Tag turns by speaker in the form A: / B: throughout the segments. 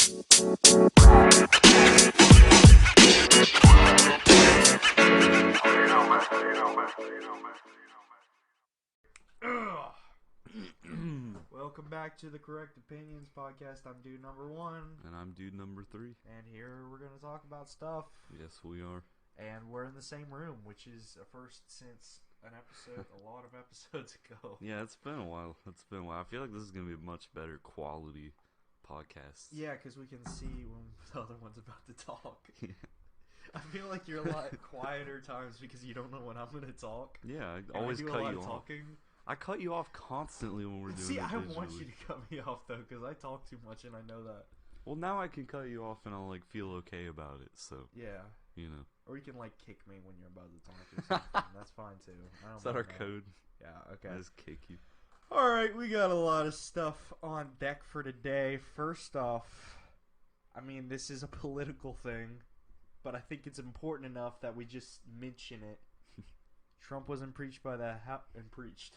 A: Welcome back to the Correct Opinions podcast. I'm dude number 1.
B: And I'm dude number 3.
A: And here we're going to talk about stuff.
B: Yes, we are.
A: And we're in the same room, which is a first since a lot of episodes ago.
B: Yeah, it's been a while. I feel like this is going to be a much better quality podcast.
A: Yeah, because we can see when the other one's about to talk.
B: Yeah.
A: I feel like you're a lot quieter times because you don't know when I'm going to talk.
B: Yeah, I
A: And
B: always
A: I do
B: cut
A: a lot
B: you
A: of
B: off.
A: talking.
B: I cut you off constantly when we're doing
A: See,
B: it
A: I
B: visually.
A: want you to cut me off, though, because I talk too much, and I know that.
B: Well, now I can cut you off, and I'll, feel okay about it, so,
A: Yeah.
B: you know.
A: Or you can, kick me when you're about to talk or something. That's fine, too. I don't
B: Is that
A: mind
B: our code?
A: Yeah, okay.
B: I just kick you.
A: Alright, we got a lot of stuff on deck for today. First off, I mean, this is a political thing, but I think it's important enough that we just mention it. Trump was impeached by the impeached.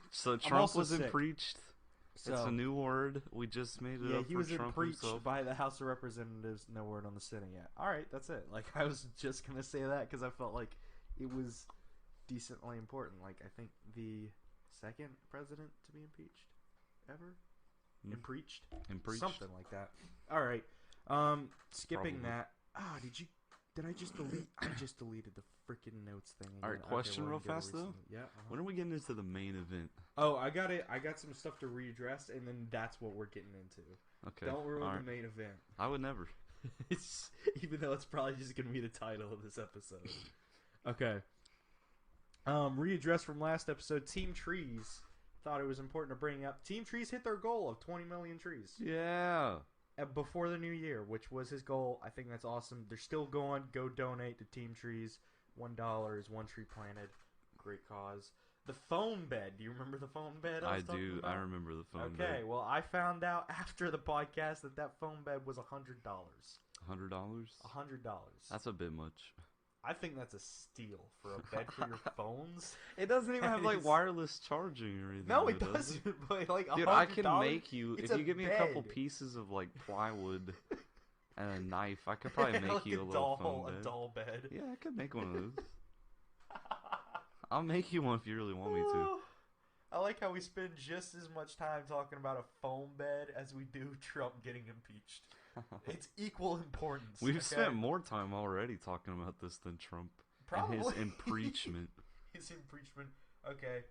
B: So Trump was
A: sick.
B: impeached. It's a new word. We just made it up
A: he
B: for
A: was
B: Trump
A: impeached
B: himself.
A: by the House of Representatives. No word on the Senate yet. Alright, that's it. I was just going to say that because I felt like it was decently important. I think the second president to be impeached ever? Impeached? Something like that. Alright. Skipping
B: Probably.
A: that. Did I just delete? I just deleted the freaking notes thing.
B: Alright, question real fast, though.
A: Yeah.
B: When are we getting into the main event?
A: Oh, I got it. I got some stuff to readdress, and then that's what we're getting into.
B: Okay.
A: Don't ruin
B: alright.
A: the main event.
B: I would never.
A: Even though it's probably just going to be the title of this episode. Okay. Readdress from last episode. Team Trees. Thought it was important to bring up. Team Trees hit their goal of 20 million trees.
B: Yeah.
A: Before the new year, which was his goal. I think that's awesome. They're still going. Go donate to Team Trees. $1 is one tree planted. Great cause. The phone bed. Do you remember the phone bed?
B: I
A: was talking
B: do.
A: about?
B: I remember the phone bed.
A: Okay, well, I found out after the podcast that phone bed was $100.
B: $100?
A: $100.
B: That's a bit much.
A: I think that's a steal for a bed for your phones.
B: It doesn't even have
A: It's-
B: wireless charging or anything.
A: No, it
B: does
A: doesn't. But
B: Dude, I can
A: $100,
B: make you
A: it's
B: if
A: a
B: you give me a couple
A: bed.
B: pieces of plywood and a knife. I could probably make you a little phone bed.
A: A doll bed.
B: Yeah, I could make one of those. I'll make you one if you really want me to.
A: I like how we spend just as much time talking about a foam bed as we do Trump getting impeached. It's equal importance.
B: We've
A: okay?
B: spent more time already talking about this than Trump
A: Probably.
B: and his impeachment.
A: His impeachment. Okay.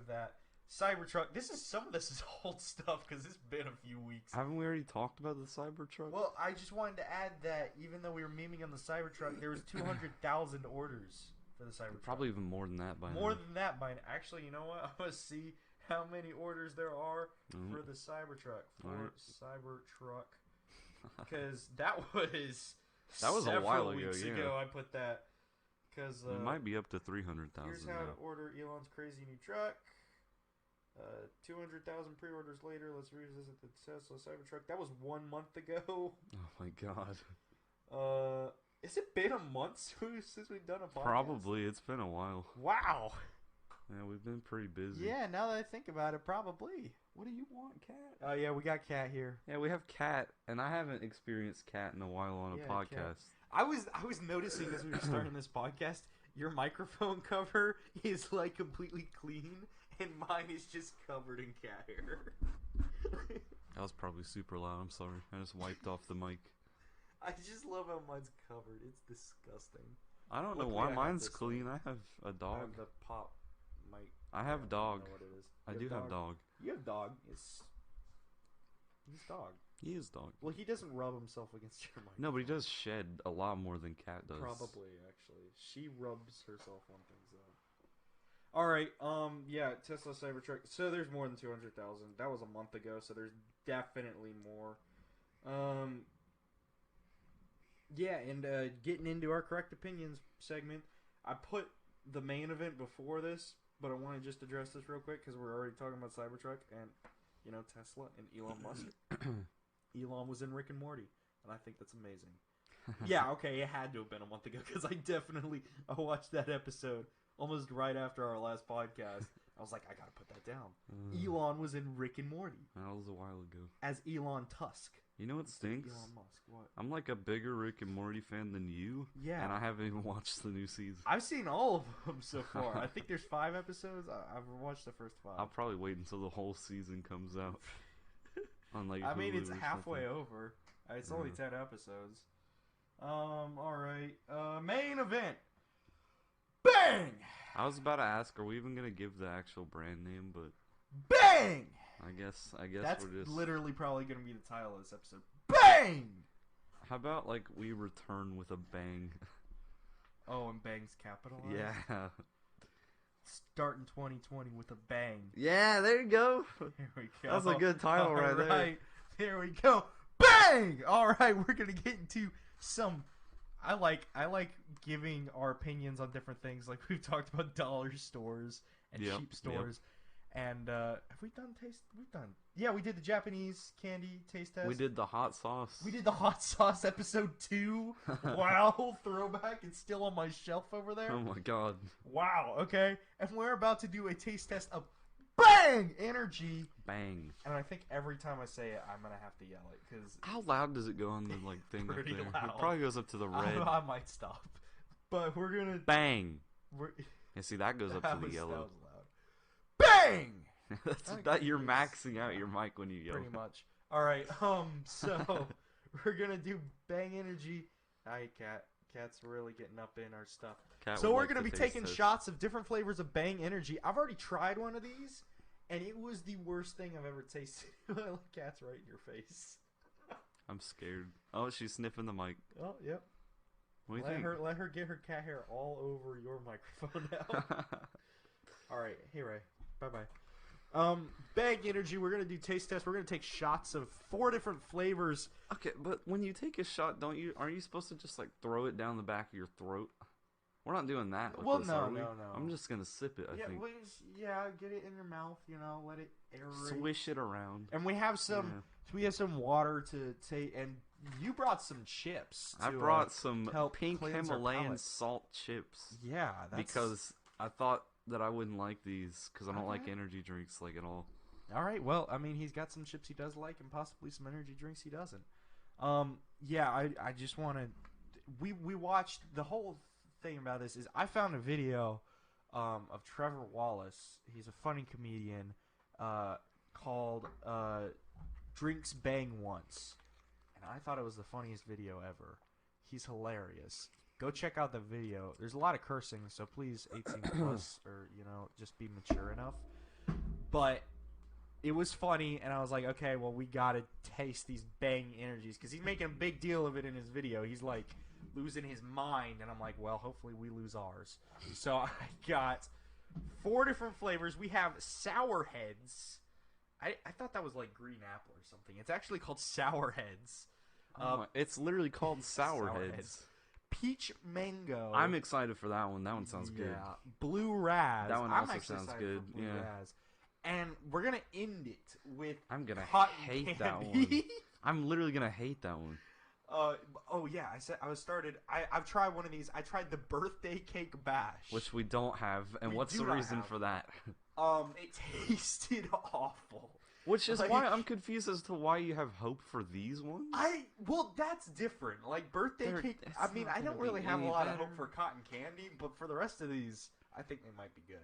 A: That Cybertruck. Some of this is old stuff because it's been a few weeks.
B: Haven't we already talked about the Cybertruck?
A: Well, I just wanted to add that even though we were memeing on the Cybertruck, there was 200,000 orders for the Cybertruck.
B: Probably even more than that by now.
A: More than that by now. Actually, you know what? I'm going to see how many orders there are for the Cybertruck. Cybertruck. Because that was
B: a while ago,
A: weeks
B: yeah.
A: ago I put that. Because
B: it might be up to 300,000
A: here's how to order Elon's crazy new truck. 200,000 pre-orders later. Let's revisit the Tesla Cybertruck. That was 1 month ago.
B: Oh my god.
A: Has it been a month since we've done a podcast?
B: Probably. It's been a while.
A: Wow.
B: Yeah, we've been pretty busy.
A: Yeah, now that I think about it, probably.
B: What do you want, Cat?
A: Oh, yeah, we got Cat here.
B: Yeah, we have Cat, and I haven't experienced Cat in a while on a podcast.
A: Cat. I was noticing as we were starting this podcast, your microphone cover is completely clean, and mine is just covered in cat hair.
B: That was probably super loud. I'm sorry. I just wiped off the mic.
A: I just love how mine's covered. It's disgusting.
B: I don't know
A: Luckily,
B: why
A: I have
B: mine's
A: this
B: clean. I have a
A: I
B: dog.
A: have the pop mic.
B: I have dog.
A: I don't know what it is.
B: I
A: You
B: do have dog.
A: You have dog. He's dog.
B: He is dog.
A: Well, he doesn't rub himself against your mic.
B: No, but he does shed a lot more than Cat does.
A: Probably, actually. She rubs herself on things, though. Alright, yeah, Tesla Cybertruck. So there's more than 200,000. That was a month ago, so there's definitely more. Yeah, and getting into our correct opinions segment, I put the main event before this, but I want to just address this real quick because we're already talking about Cybertruck and, Tesla and Elon Musk. Elon was in Rick and Morty, and I think that's amazing. Yeah, okay, it had to have been a month ago because I watched that episode almost right after our last podcast. I was like, I gotta put that down. Elon was in Rick and Morty.
B: That was a while ago.
A: As Elon Tusk.
B: You know what stinks?
A: Elon Musk. What?
B: I'm like a bigger Rick and Morty fan than you.
A: Yeah.
B: And I haven't even watched the new season.
A: I've seen all of them so far. I think there's 5 episodes. I've watched the first 5.
B: I'll probably wait until the whole season comes out. On like
A: I mean,
B: Hulu
A: it's
B: or
A: halfway
B: something.
A: over. It's only 10 episodes. Alright. Main event. Bang!
B: I was about to ask, are we even gonna give the actual brand name? But
A: Bang!
B: I guess
A: That's
B: we're just.
A: literally probably going to be the title of this episode. Bang!
B: How about like we return with a bang?
A: Oh, and bang's capitalized?
B: Yeah.
A: Starting 2020 with a bang.
B: Yeah, there you go.
A: Here we go.
B: That's a good title right there.
A: Alright, there we go. Bang! Alright, we're going to get into some... I like giving our opinions on different things. Like we've talked about dollar stores and cheap stores. And have we done taste? We've done. Yeah, we did the Japanese candy taste test.
B: We did the hot sauce.
A: We did the hot sauce episode 2. Wow, throwback. It's still on my shelf over there.
B: Oh my god.
A: Wow. Okay, and we're about to do a taste test of Bang Energy.
B: Bang.
A: And I think every time I say it, I'm gonna have to yell it because
B: How loud does it go on the like thing up
A: Pretty
B: there?
A: loud.
B: It probably goes up to the red.
A: I might stop. But we're gonna
B: Bang.
A: We're,
B: And see that goes up
A: that
B: to the
A: was-
B: yellow.
A: That was loud. Bang.
B: That you're maxing out your mic when you yell.
A: Pretty much. All right. So we're gonna do Bang Energy. Hi, Cat. Cat's really getting up in our stuff.
B: Cat
A: So
B: would
A: we're
B: like
A: gonna
B: to
A: be
B: taste
A: taking
B: test.
A: shots of different flavors of Bang Energy. I've already tried one of these, and it was the worst thing I've ever tasted. Cat's right in your face.
B: I'm scared. Oh, she's sniffing the mic.
A: Oh, yep.
B: What do you think?
A: Let her get her cat hair all over your microphone now. All right. Hey, Ray. Bye bye. Bang Energy. We're gonna do taste test. We're gonna take shots of 4 different flavors.
B: Okay, but when you take a shot, aren't you supposed to just like throw it down the back of your throat? We're not doing that with
A: Well,
B: this,
A: no,
B: are we?
A: no.
B: I'm just gonna sip it, I think.
A: Get it in your mouth. Let it aerate.
B: Swish it around.
A: And we have some water to take. And you brought some chips.
B: I
A: to,
B: brought some
A: help
B: pink
A: cleanse our
B: Himalayan
A: palate.
B: salt chips.
A: Yeah, that's...
B: Because I thought that I wouldn't like these because I don't like
A: Okay.
B: energy drinks like at all.
A: All right. Well, I mean, he's got some chips he does like, and possibly some energy drinks he doesn't. Yeah, I just want to. We watched the whole thing about this. Is I found a video of Trevor Wallace. He's a funny comedian called "Drinks Bang Once," and I thought it was the funniest video ever. He's hilarious. Go check out the video. There's a lot of cursing, so please 18 plus or just be mature enough. But it was funny, and I was like, okay, well, we gotta taste these Bang Energies because he's making a big deal of it in his video. He's like losing his mind, and I'm like, well, hopefully we lose ours. So I got 4 different flavors. We have Sour Heads. I thought that was like green apple or something. It's actually called Sour Heads.
B: It's literally called Sour
A: Sour
B: Heads.
A: Heads. Peach Mango.
B: I'm excited for that one. That one sounds good.
A: Yeah. Blue Raz.
B: That one
A: I'm
B: also
A: actually
B: sounds
A: excited
B: good,
A: for Blue
B: yeah.
A: Raz. And we're gonna end it with
B: I'm gonna
A: cotton
B: hate that
A: candy.
B: one. I'm literally gonna hate that one.
A: Oh yeah, I've tried one of these. I tried the birthday cake bash,
B: Which we don't have. And
A: We
B: what's
A: do
B: the
A: not
B: reason
A: have.
B: for that?
A: it tasted awful.
B: Which is
A: Like-
B: why I'm confused as to why you have hope for these ones.
A: Well, that's different. Like birthday
B: They're-
A: cake.
B: it's
A: I mean,
B: not
A: I don't
B: gonna be
A: really have a
B: any
A: lot of hope
B: better.
A: for cotton candy, but for the rest of these, I think they might be good.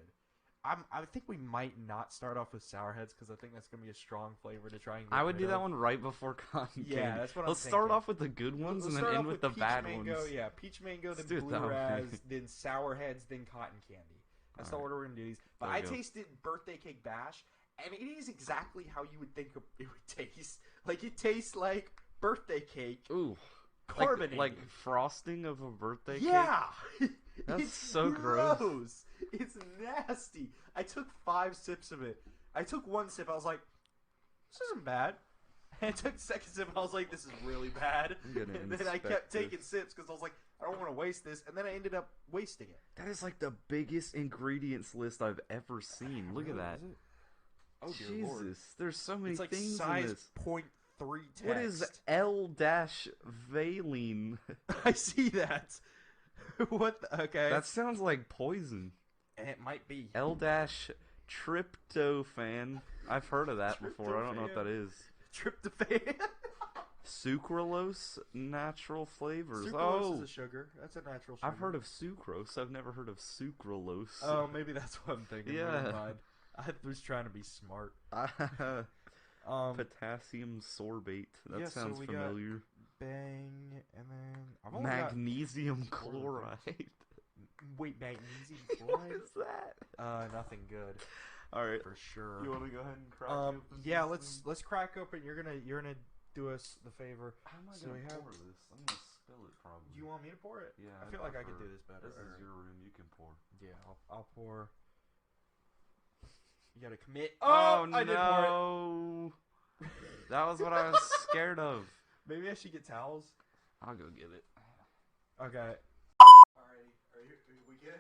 A: I think we might not start off with Sour Heads because I think that's gonna be a strong flavor to try and. Get
B: I would
A: rid
B: do that
A: of.
B: one right before cotton
A: Yeah,
B: candy.
A: that's what I'm
B: Let's start
A: thinking.
B: off with the good ones
A: Let's
B: and then
A: start
B: end
A: off
B: with the
A: peach
B: bad
A: mango,
B: ones.
A: Yeah, peach mango,
B: Let's
A: then
B: do it
A: blue
B: that way.
A: raz, then Sour Heads, then cotton candy. That's the
B: Alright.
A: order we're gonna do these. But
B: There
A: I
B: we go.
A: tasted birthday cake bash, and it is exactly how you would think it would taste. Like it tastes like birthday cake,
B: Ooh.
A: carbonated.
B: Like frosting of a birthday cake?
A: yeah,
B: That's
A: it's
B: so gross.
A: It's nasty. I took 5 sips of it. I took 1 sip. I was like, "This isn't bad." And I took the second sip. I was like, "This is really bad."
B: I'm gonna
A: And then I kept
B: inspect
A: taking
B: this.
A: sips because I was like, "I don't want to waste this." And then I ended up wasting it.
B: That is like the biggest ingredients list I've ever seen. Look at
A: Really,
B: that.
A: is it? Oh dear
B: Jesus,
A: Lord!
B: there's so many
A: It's like
B: things in
A: size
B: this.
A: 0.3 text.
B: What is L-valine?
A: I see that. What? Okay.
B: That sounds like poison.
A: It might be.
B: L-dash Tryptophan. I've heard of that before. I don't know what that is.
A: Tryptophan.
B: Sucralose natural flavors.
A: Sucralose is a sugar. That's a natural sugar.
B: I've heard of sucrose. I've never heard of sucralose.
A: Oh, maybe that's what I'm thinking.
B: Yeah.
A: Never mind. I was trying to be smart.
B: Potassium sorbate. That
A: yeah, so
B: sounds
A: we got
B: familiar.
A: Bang, and then I've only got
B: Magnesium chloride.
A: Wait, magnesium
B: What
A: chloride?
B: is that?
A: Nothing good
B: All right.
A: for sure.
B: You want to go ahead and crack open
A: yeah,
B: this
A: let's crack open. You're gonna do us the favor.
B: How am I
A: So
B: gonna
A: we have-
B: pour this? I'm gonna spill it probably.
A: You want me to pour it?
B: Yeah.
A: I feel like I could do this better.
B: This is your room. You can pour.
A: Yeah, I'll pour. You gotta commit.
B: Oh,
A: I did pour it.
B: no! That was what I was scared of.
A: Maybe I should get towels.
B: I'll go get it.
A: Okay. Alrighty. Are we good?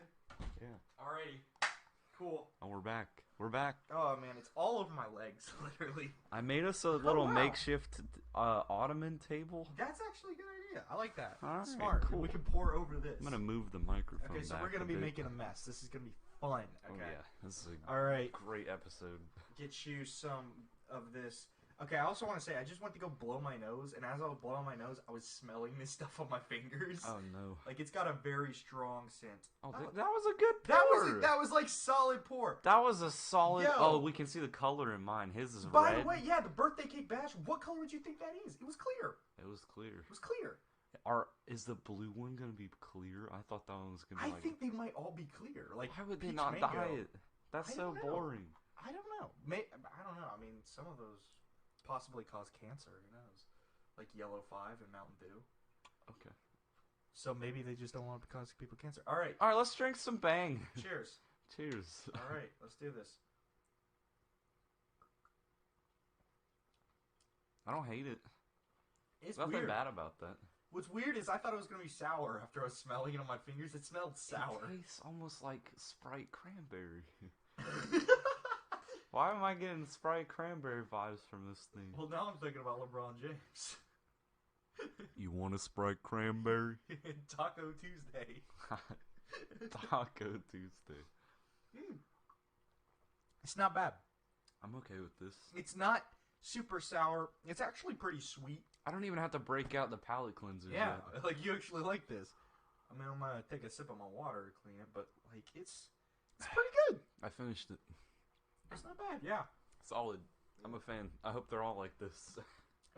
B: Yeah.
A: Alrighty. Cool.
B: Oh, we're back. We're back.
A: Oh man, it's all over my legs, literally.
B: I made us a little
A: wow.
B: makeshift ottoman table.
A: That's actually a good idea. I like that.
B: All right,
A: Smart.
B: cool.
A: We can pour over this.
B: I'm gonna move the microphone.
A: Okay, so
B: back
A: we're gonna
B: a
A: be
B: bit.
A: making a mess. This is gonna be fun.
B: Oh
A: Okay.
B: yeah, this is a
A: All right.
B: great episode.
A: Get you some of this. Okay, I also want to say I just went to go blow my nose, and as I was blowing my nose, I was smelling this stuff on my fingers.
B: Oh no.
A: Like it's got a very strong scent.
B: Oh, that was a good
A: That
B: pour.
A: was like solid pour.
B: That was a solid.
A: Yo.
B: Oh, we can see the color in mine. His is
A: By
B: red.
A: the way, yeah, the birthday cake bash. What color would you think that is? It was clear.
B: It was clear.
A: It was clear.
B: Is the blue one gonna be clear? I thought that one was gonna be
A: I
B: like.
A: think they might all be clear. Like
B: Why would they
A: peach
B: not
A: mango.
B: dye it? That's
A: I
B: so
A: don't know.
B: boring.
A: I don't know. I don't know. I mean, some of those possibly cause cancer. Who knows? Like Yellow 5 and Mountain Dew.
B: Okay.
A: So maybe they just don't want to cause people cancer. All right.
B: All right, let's drink some Bang.
A: Cheers.
B: Cheers.
A: All right, let's do this.
B: I don't hate it.
A: It's
B: Nothing
A: weird.
B: bad about that.
A: What's weird is I thought it was gonna be sour after I was smelling it on my fingers. It smelled sour.
B: It tastes almost like Sprite cranberry. Why am I getting Sprite cranberry vibes from this thing?
A: Well, now I'm thinking about LeBron James.
B: You want a Sprite cranberry?
A: Taco Tuesday.
B: Taco Tuesday.
A: It's not bad.
B: I'm okay with this.
A: It's not super sour. It's actually pretty sweet.
B: I don't even have to break out the palate cleanser.
A: Yeah,
B: yet.
A: like you actually like this. I mean, I'm gonna take a sip of my water to clean it, but like it's pretty good.
B: I finished it.
A: It's not bad. Yeah.
B: Solid. I'm a fan. I hope they're all like this.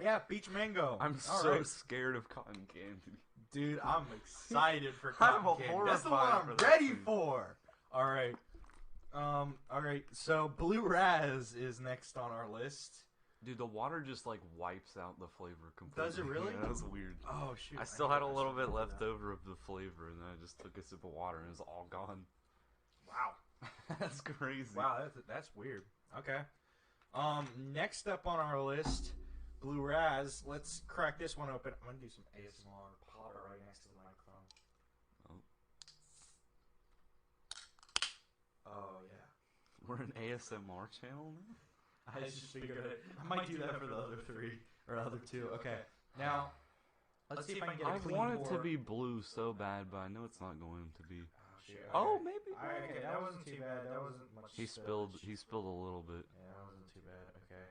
A: Yeah, peach mango.
B: I'm
A: All
B: so
A: right.
B: scared of cotton candy.
A: Dude, I'm excited for
B: I'm
A: cotton candy. That's the one
B: horrified
A: I'm
B: for that
A: ready
B: thing.
A: for. All right. All right. So Blue Raz is next on our list.
B: Dude, the water just like wipes out the flavor completely.
A: Does it really?
B: Yeah, that was weird.
A: Oh shoot!
B: I still had a little bit left over of the flavor, and then I just took a sip of water, and it was all gone.
A: Wow.
B: That's crazy.
A: Wow, that's weird. Okay. Next up on our list, Blue Raz. Let's crack this one open. I'm gonna do some ASMR. Pop it right next to the microphone. Oh yeah.
B: We're an ASMR channel now?
A: I just figured I might do that for the other three or other two. Okay. Now, let's see if I can get a
B: I
A: clean
B: want it to
A: pour.
B: be blue so bad, but I know it's not going to be.
A: Oh, shoot,
B: Oh,
A: okay.
B: maybe.
A: Okay, that wasn't too bad. That wasn't much.
B: He spilled a little bit.
A: Yeah, that wasn't too bad. Okay.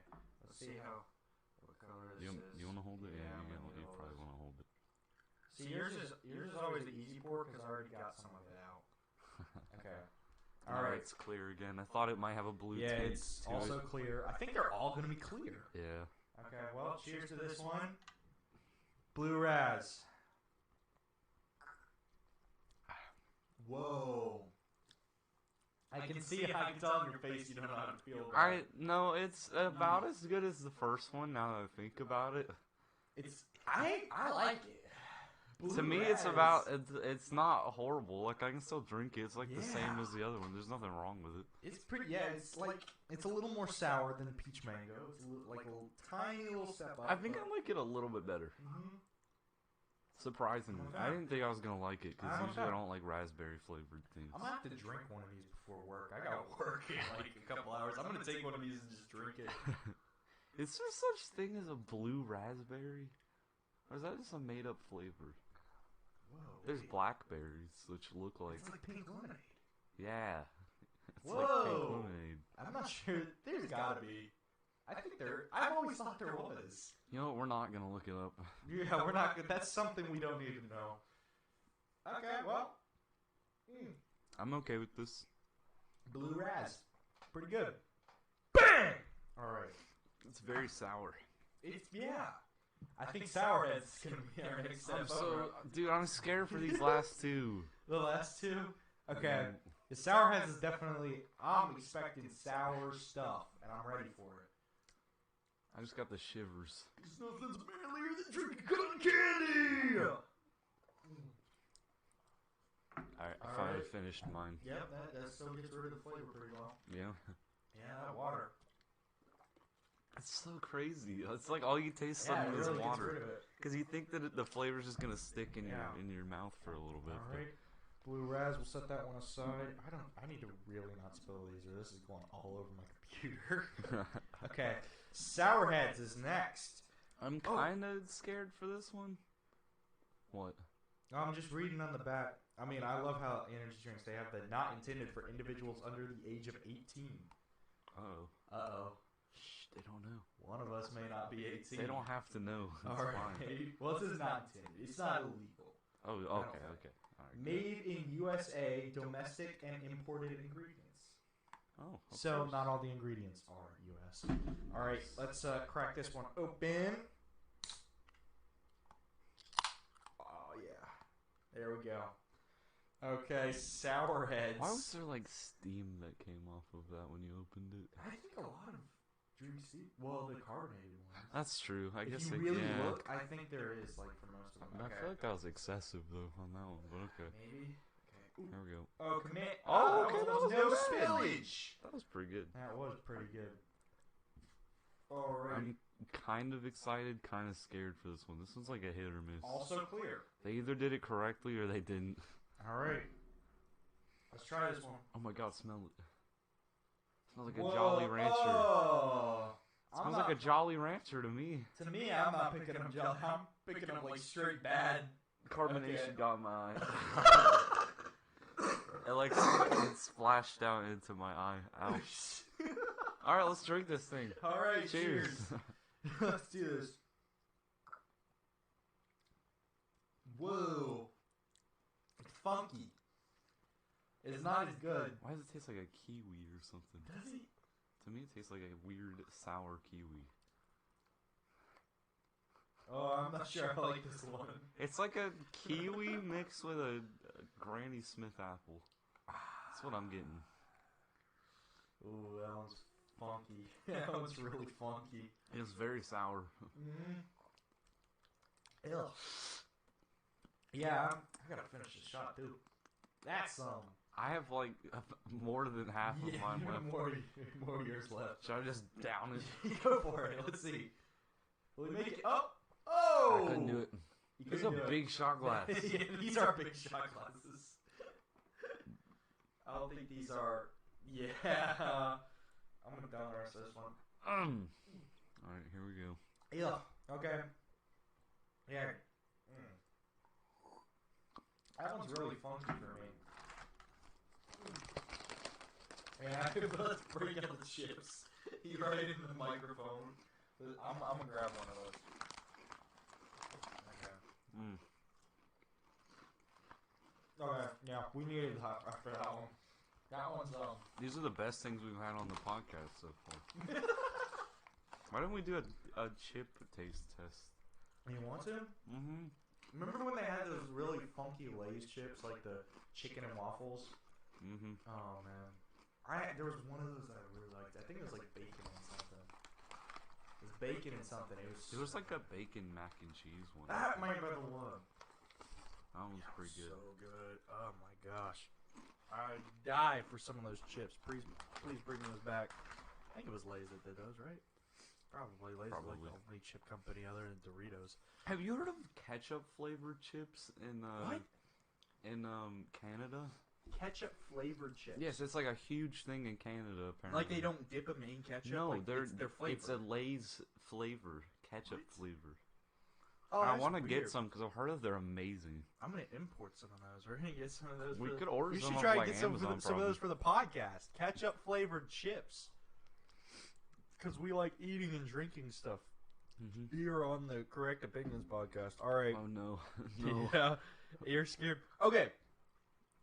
A: Let's see what color this is.
B: You want to hold it? Yeah,
A: I'm
B: you,
A: gonna
B: you
A: hold
B: probably
A: this.
B: want to hold it.
A: See, yours is always the easy pour because I already got some of it out. Okay.
B: All right, it's clear again. I thought it might have a blue
A: Yeah,
B: tint
A: it's
B: to
A: also
B: it.
A: clear. I think they're all gonna be clear.
B: Yeah.
A: Okay. Well, cheers to this one. Blue Raz. Whoa. I can see. I can tell on your face you don't know how to feel.
B: No, it's about as good as the first one. Now that I think about it,
A: I like it.
B: to me, it's about it's not horrible. Like I can still drink it. It's like the same
A: Yeah.
B: as the other one. There's nothing wrong with it.
A: It's pretty. Yeah, it's a little more sour than the peach mango. It's like a little tiny little step up.
B: I think I like it a little bit better. Surprisingly,
A: Okay.
B: I didn't think I was gonna like it because
A: Okay.
B: usually I don't like raspberry flavored things.
A: I'm gonna have to drink one of these before work. I got work in like a couple hours. I'm gonna take one of these and just drink it.
B: Is there such thing as a blue raspberry, or is that just a made up flavor?
A: Whoa.
B: There's
A: wait.
B: blackberries, which look like
A: It's like pink lemonade.
B: yeah. It's like pink
C: Whoa.
B: lemonade.
C: I'm not sure. There's gotta be. I think there. I've always thought there was.
B: You know what? We're not gonna look it up.
C: Yeah, we're not. That's something we don't need to know. Okay, well.
B: I'm okay with this.
C: Blue Raz. Pretty good. Bang! Alright.
B: It's very sour.
C: Yeah. I think Sourhead's gonna be our next step over.
B: Dude, I'm scared for these last two.
C: The last two? Okay. The Sourheads is definitely. I'm expecting sour stuff, and I'm ready for it.
B: I just got the shivers.
C: Because nothing's manlier than drinking cotton candy!
B: Alright, I finally finished mine.
C: Yep, that still gets rid of the flavor pretty well.
B: Yeah.
C: Yeah, that water.
B: It's so crazy. It's like all you taste
C: Yeah, it
B: suddenly
C: really
B: is
C: gets
B: water.
C: rid of it.
B: Because you think that the flavor's just gonna stick in
C: Yeah.
B: your mouth for a little bit.
C: Alright. Blue Raz, we'll set that one aside. I need to really not spill these or this is going all over my computer. Okay. Sourheads is next.
B: I'm kind of scared for this one. What?
C: I'm just reading on the back. I mean, I love how energy drinks, they have the not intended for individuals under the age of 18.
B: Uh-oh.
C: Uh-oh.
B: Shh, they don't know.
C: One of us may not be 18.
B: They don't have to know. It's
C: All right.
B: fine.
C: Well, this is not intended. It's not illegal.
B: Oh, okay,
C: don't
B: okay. All right.
C: Made in USA, domestic and imported ingredients.
B: Oh, of
C: So
B: course.
C: not all the ingredients are U.S. All right, let's crack this one open. Oh yeah, there we go. Okay, Sourheads.
B: Why was there like steam that came off of that when you opened it?
C: I think a lot of drinks. Well, the carbonated ones.
B: That's true. I guess
C: if you
B: it,
C: really
B: yeah.
C: look, I think there is like for most of them.
B: I feel like that was excessive though on that one, but okay.
C: Maybe. Okay.
B: There we go.
C: Oh, commit.
B: Oh, okay, that was
C: no
B: not bad.
C: spillage.
B: That was pretty good.
C: That was pretty good. Alright.
B: I'm kind of excited, kind of scared for this one. This one's like a hit or miss.
C: Also clear.
B: They either did it correctly or they didn't.
C: Alright. Let's try this one.
B: Oh my god, smell it. Smells like a Jolly Rancher.
C: Oh,
B: Smells like a Jolly Rancher to me.
C: To me, I'm not picking up Jolly. I'm picking up like straight bad.
B: Carbonation
C: Okay.
B: got my eye. It like it splashed down into my eye. Ouch. Alright, let's drink this thing.
C: Alright, cheers. Let's do this. Whoa. It's funky. It's not as good.
B: Why does it taste like a kiwi or something?
C: Does it?
B: To me, it tastes like a weird sour kiwi.
C: Oh, I'm not sure I like this one.
B: It's like a kiwi mixed with a Granny Smith apple. That's what I'm getting.
C: Ooh, that one's funky. That one's really funky.
B: It's very sour.
C: Ew. Yeah, I gotta finish this shot too. That's
B: I have like more than half of mine left.
C: more years left.
B: Should I just down it?
C: Go for it. Let's see. Will we make it? Oh!
B: I couldn't do it.
C: You
B: This is
C: couldn't
B: a
C: do it.
B: big shot glass.
C: Yeah, these are big shot glasses. I don't think these are. Yeah. I'm gonna down the rest of this one.
B: Alright, here we go.
C: Yeah. Okay. Yeah. That one's really funky for me. Yeah, let's bring out the chips. You're right in the microphone. I'm gonna grab one of those. Okay. Okay, yeah, we needed that after that one. That one's
B: These are the best things we've had on the podcast so far. Why don't we do a chip taste test?
C: You want to?
B: Mm-hmm.
C: Remember when they had those really funky Lay's chips, like the chicken and waffles?
B: Mm-hmm.
C: Oh man, there was one of those that I really liked. I think it was like bacon and something. It was bacon and something.
B: There was like a bacon mac and cheese one.
C: That might be the one.
B: That one was pretty good.
C: So good. Oh my gosh, I'd die for some of those chips. Please bring those back. I think it was Lay's that did those, right? Probably Lay's is like
B: Probably.
C: the only chip company other than Doritos.
B: Have you heard of ketchup flavored chips in
C: What?
B: in Canada?
C: Ketchup flavored chips.
B: Yes, it's like a huge thing in Canada apparently.
C: Like they don't dip them in ketchup.
B: No,
C: like
B: they're
C: it's their flavor.
B: it's a Lay's flavor, ketchup
C: What?
B: flavor.
C: Oh,
B: I
C: that's
B: want to
C: weird.
B: get some because I've heard that they're amazing.
C: I'm gonna import some of those. We're gonna get some of those.
B: We
C: for
B: could
C: the,
B: order
C: We
B: some
C: should
B: off,
C: try
B: like,
C: to get some,
B: Amazon,
C: some of those for the podcast. Ketchup flavored chips. Because we like eating and drinking stuff
B: Mm-hmm.
C: here on the Correct Opinions podcast. All right.
B: Oh no, no.
C: Yeah, you're scared. Okay.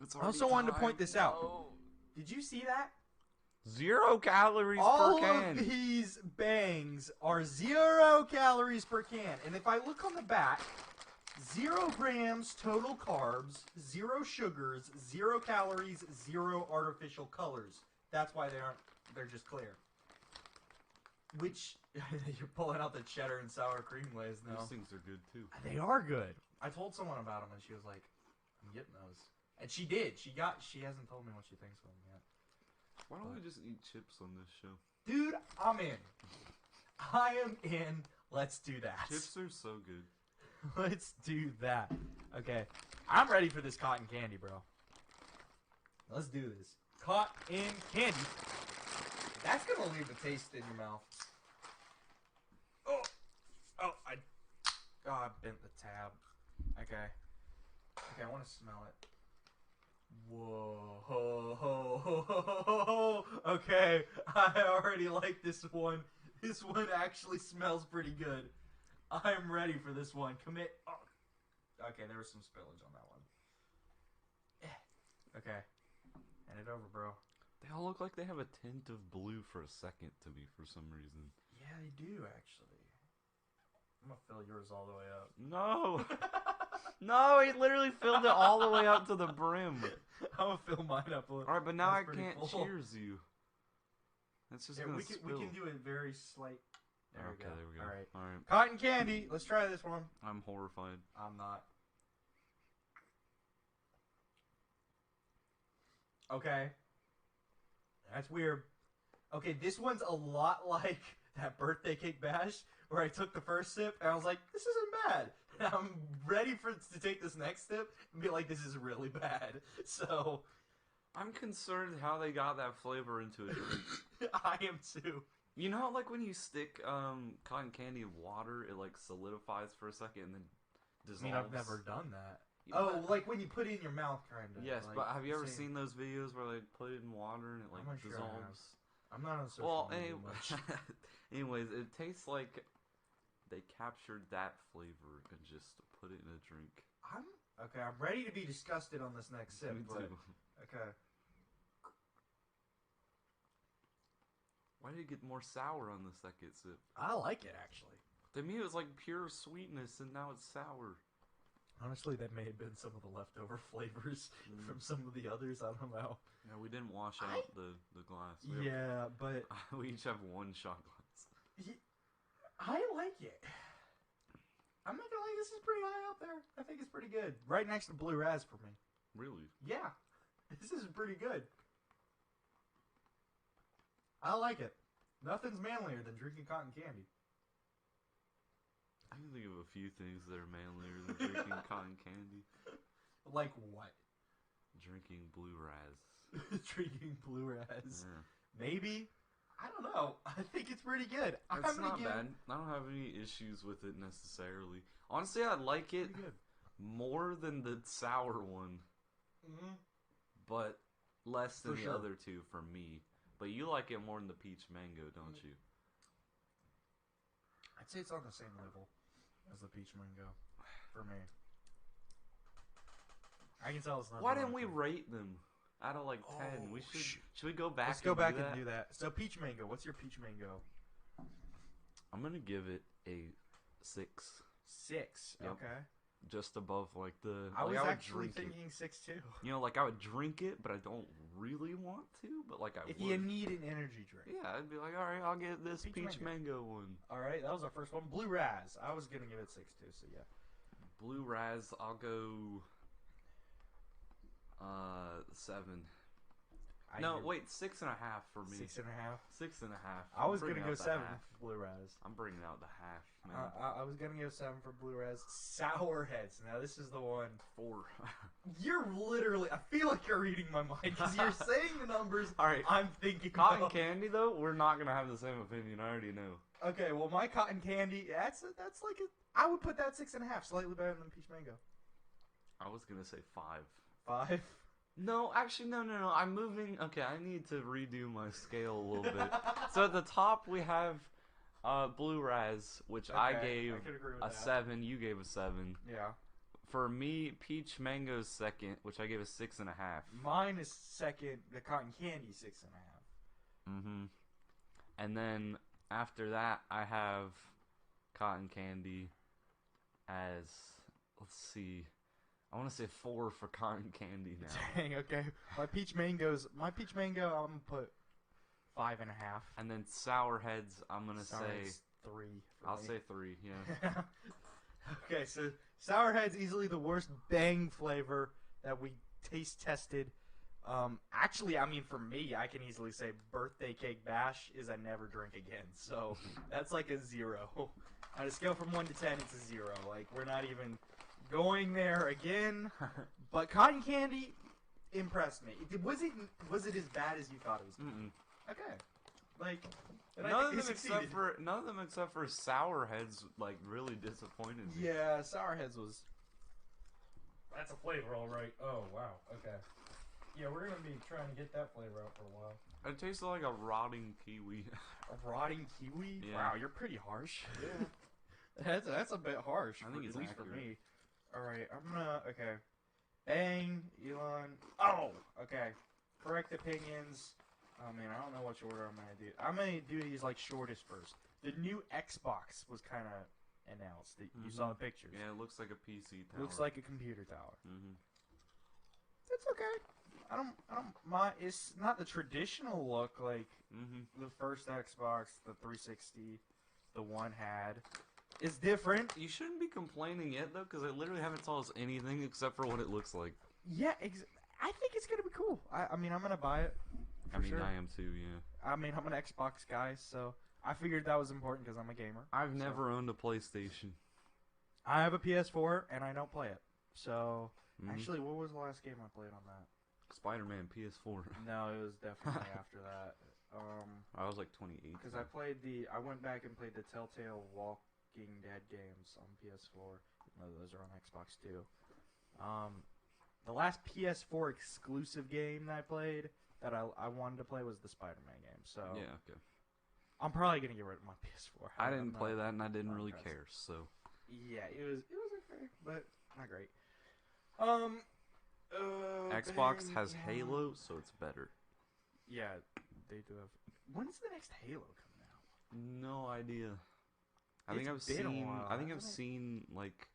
B: It's
C: I also wanted to point this out. Did you see that?
B: 0 calories
C: All
B: per can.
C: of these bangs are 0 calories per can. And if I look on the back, 0 grams total carbs, 0 sugars, 0 calories, 0 artificial colors. That's why they're just clear. Which, you're pulling out the cheddar and sour cream lays now.
B: Those things are good too.
C: They are good. I told someone about them and she was like, I'm getting those. And she did. She hasn't told me what she thinks of them yet.
B: Why don't we just eat chips on this show?
C: Dude, I'm in. I am in. Let's do that.
B: Chips are so good.
C: Let's do that. Okay. I'm ready for this cotton candy, bro. Let's do this. Cotton candy. That's going to leave a taste in your mouth. I bent the tab. Okay. Okay, I want to smell it. Whoa. Okay, I already like this one. This one actually smells pretty good. I'm ready for this one. Commit. Oh. Okay, there was some spillage on that one. Okay. Hand it over, bro.
B: They all look like they have a tint of blue for a second to me for some reason.
C: Yeah, they do, actually. I'm gonna fill yours all the way up.
B: No! No, he literally filled it all the way up to the brim.
C: I'm gonna fill mine up.
B: Alright, but now
C: That's
B: I
C: pretty
B: can't
C: full.
B: cheers you. That's just
C: Yeah,
B: gonna
C: we
B: spill.
C: can do a very slight. There we go.
B: There we go.
C: Alright.
B: Alright.
C: Cotton candy. Let's try this one.
B: I'm horrified.
C: I'm not. Okay. That's weird. Okay, this one's a lot like that birthday cake bash where I took the first sip and I was like, this isn't bad. And I'm ready to take this next sip and be like, this is really bad. So,
B: I'm concerned how they got that flavor into a drink.
C: I am too.
B: You know how, like, when you stick cotton candy in water, it, like, solidifies for a second and then dissolves?
C: I mean, I've never done that.
B: Yeah,
C: Oh,
B: but-
C: like when you put it in your mouth, kind of.
B: Yes,
C: like,
B: but have you ever
C: same.
B: seen those videos where they put it in water and it, like,
C: I'm not sure I have.
B: dissolves?
C: I'm not on social
B: Well,
C: media much.
B: anyways, it tastes like they captured that flavor and just put it in a drink.
C: I'm ready to be disgusted on this next sip.
B: Me
C: but,
B: too.
C: okay.
B: Why did it get more sour on the second sip?
C: I like it, actually.
B: To me, it was like pure sweetness, and now it's sour.
C: Honestly, that may have been some of the leftover flavors from some of the others. I don't know.
B: Yeah, we didn't wash out the glass. We
C: Yeah, but
B: have, we each have one shot glass.
C: I like it. I'm not gonna lie, this is pretty high up there. I think it's pretty good. Right next to Blue Raz for me.
B: Really?
C: Yeah, this is pretty good. I like it. Nothing's manlier than drinking cotton candy.
B: I can think of a few things that are manlier than drinking cotton candy.
C: Like what?
B: Drinking Blue Raz.
C: Drinking Blue Raz.
B: Yeah.
C: Maybe. I don't know. I think it's pretty good.
B: It's not bad. I don't have any issues with it necessarily. Honestly, I like it
C: Pretty good.
B: more than the sour one,
C: Mm-hmm.
B: but less than
C: For
B: the
C: sure.
B: other two for me. But you like it more than the peach mango, don't you?
C: I'd say it's on the same level as the peach mango for me. I can tell it's not.
B: Why didn't we rate them out of like 10?
C: Oh,
B: We should we go back?
C: Let's go
B: and
C: back
B: do that?
C: and do that. So peach mango. What's your peach mango?
B: I'm gonna give it a 6,
C: 6.
B: Yep.
C: Okay.
B: just above like the.
C: I
B: like,
C: was
B: would
C: actually
B: drink it.
C: thinking 6 too.
B: You know, like I would drink it, but I don't really want to. But like I
C: If
B: would.
C: you need an energy drink.
B: Yeah, I'd be like, all right, I'll get this
C: Peach
B: peach mango one.
C: All right, that was our first one. Blue Raz. I was gonna give it 6 too. So yeah.
B: Blue Raz, I'll go 7. No, wait, 6.5 for me.
C: 6.5.
B: 6.5.
C: I was
B: I'm
C: gonna
B: bringing
C: go
B: out the
C: 7
B: half.
C: for Blue Raz.
B: I'm bringing out the half, man.
C: I was gonna go 7 for Blue Raz. Sour Heads. Now this is the one.
B: 4.
C: You're literally. I feel like you're reading my mind because you're saying the numbers.
B: All right.
C: I'm thinking.
B: Cotton
C: of-
B: candy, though, we're not gonna have the same opinion. I already know.
C: Okay, well, my cotton candy, that's like I would put that 6.5, slightly better than peach mango.
B: I was gonna say 5.
C: 5.
B: No, actually, no. I'm moving. Okay, I need to redo my scale a little bit. So at the top we have Blue Raz, which I
C: Okay,
B: gave
C: I could agree with
B: a
C: that.
B: 7. You gave a 7.
C: Yeah.
B: For me, Peach Mango's second, which I gave a 6.5.
C: Mine is second. The cotton candy 6.5.
B: Mm-hmm. And then after that, I have Cotton Candy as, let's see, I want to say 4 for Cotton Candy now.
C: Dang. Okay. My peach mango, I'm gonna put 5.5.
B: And then Sour Heads, I'm gonna
C: Sour
B: say,
C: Heads 3. for
B: I'll
C: me.
B: say 3. Yeah.
C: Okay, so Sour Head's easily the worst bang flavor that we taste tested. Actually, I mean, for me, I can easily say Birthday Cake Bash is a never drink again. So that's like a 0. On a scale from 1 to 10, it's a 0. Like, we're not even going there again. But Cotton Candy impressed me. Was it as bad as you thought it was going to be?
B: Mm-mm.
C: Okay. Like, and I
B: None
C: think
B: of them except for Sour Heads like really disappointed me.
C: Yeah, Sour Heads was. That's a flavor, all right. Oh wow. Okay. Yeah, we're gonna be trying to get that flavor out for a while.
B: It tasted like a rotting kiwi.
C: A rotting kiwi?
B: Yeah.
C: Wow, you're pretty harsh.
B: Yeah.
C: That's a bit harsh.
B: I think
C: at
B: it's
C: least for
B: accurate.
C: me. All right, I'm gonna. Okay. Bang, Elon. Oh, okay. Correct opinions. Oh man, I don't know which order I'm gonna do. I'm gonna do these like shortest first. The new Xbox was kind of announced. You saw the pictures.
B: Yeah, it looks like a PC tower.
C: Looks like a computer tower.
B: Mm-hmm.
C: It's okay. I don't mind. It's not the traditional look like
B: Mm-hmm.
C: the first Xbox, the 360, the One had. It's different.
B: You shouldn't be complaining yet though, because they literally haven't told us anything except for what it looks like.
C: Yeah, I think it's gonna be cool. I mean, I'm gonna buy it.
B: I mean,
C: sure.
B: I am too. Yeah.
C: I mean, I'm an Xbox guy, so I figured that was important because I'm a gamer.
B: I've never owned a PlayStation.
C: I have a PS4 and I don't play it. So
B: Mhm.
C: actually, what was the last game I played on that?
B: Spider-Man PS4.
C: No, it was definitely after that.
B: I was like 28.
C: Because I went back and played the Telltale Walking Dead games on PS4. No, those are on Xbox too. The last PS4 exclusive game that I played that I wanted to play was the Spider-Man game. So
B: Yeah. Okay.
C: I'm probably gonna get rid of my PS4.
B: I
C: I'm
B: didn't
C: not-
B: play that, and I didn't
C: not
B: really
C: impressed.
B: care. So.
C: Yeah, it was okay, but not great.
B: Xbox
C: bang,
B: has
C: yeah.
B: Halo, so it's better.
C: Yeah, they do have. When's the next Halo coming out?
B: No idea. I think I've
C: It's been a
B: seen.
C: while,
B: I think I've
C: hasn't it?
B: sine like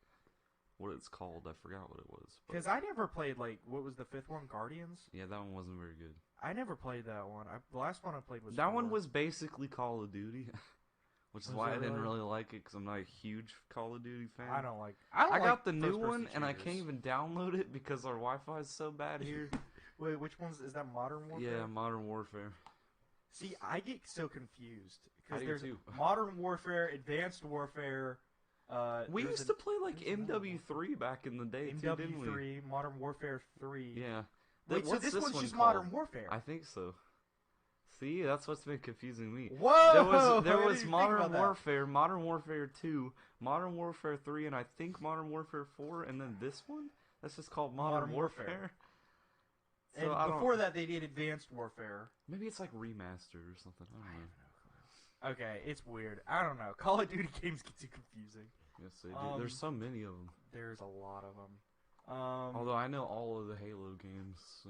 B: what it's called. I forgot what it was. but-
C: Because I never played what was the fifth one, Guardians?
B: yeah, that one wasn't very good.
C: I never played that one. The last one I played was
B: That one
C: 4.
B: was basically Call of Duty, which is
C: Was
B: why
C: it
B: I didn't
C: really?
B: really like it because I'm not a huge Call of Duty fan.
C: I don't like.
B: I got
C: like
B: the new
C: first-person
B: one and I
C: shooters.
B: can't even download it because our Wi-Fi is so bad here.
C: Wait, which one's is that? Modern Warfare?
B: Yeah, Modern Warfare.
C: See, I get so confused
B: I
C: because
B: do
C: there's
B: too.
C: Modern Warfare, Advanced Warfare.
B: We
C: there's
B: used to play like
C: there's another one.
B: MW3 back in the day too, didn't we?
C: MW3, Modern Warfare 3.
B: Yeah.
C: Wait, so
B: What's
C: this one's
B: one
C: just
B: called?
C: Modern Warfare.
B: I think so. See, that's what's been confusing me.
C: Whoa!
B: There
C: I
B: was
C: didn't think
B: Modern
C: about that.
B: Warfare, Modern Warfare 2, Modern Warfare 3, and I think Modern Warfare 4, and then this one? That's just called Modern,
C: Modern
B: Warfare.
C: Warfare.
B: So
C: And
B: I don't-
C: before that, they did Advanced Warfare.
B: Maybe it's like remastered or something. I don't know.
C: Okay, it's weird. I don't know. Call of Duty games get too confusing.
B: Yes, they do. There's so many of them.
C: There's a lot of them.
B: Although I know all of the Halo games, so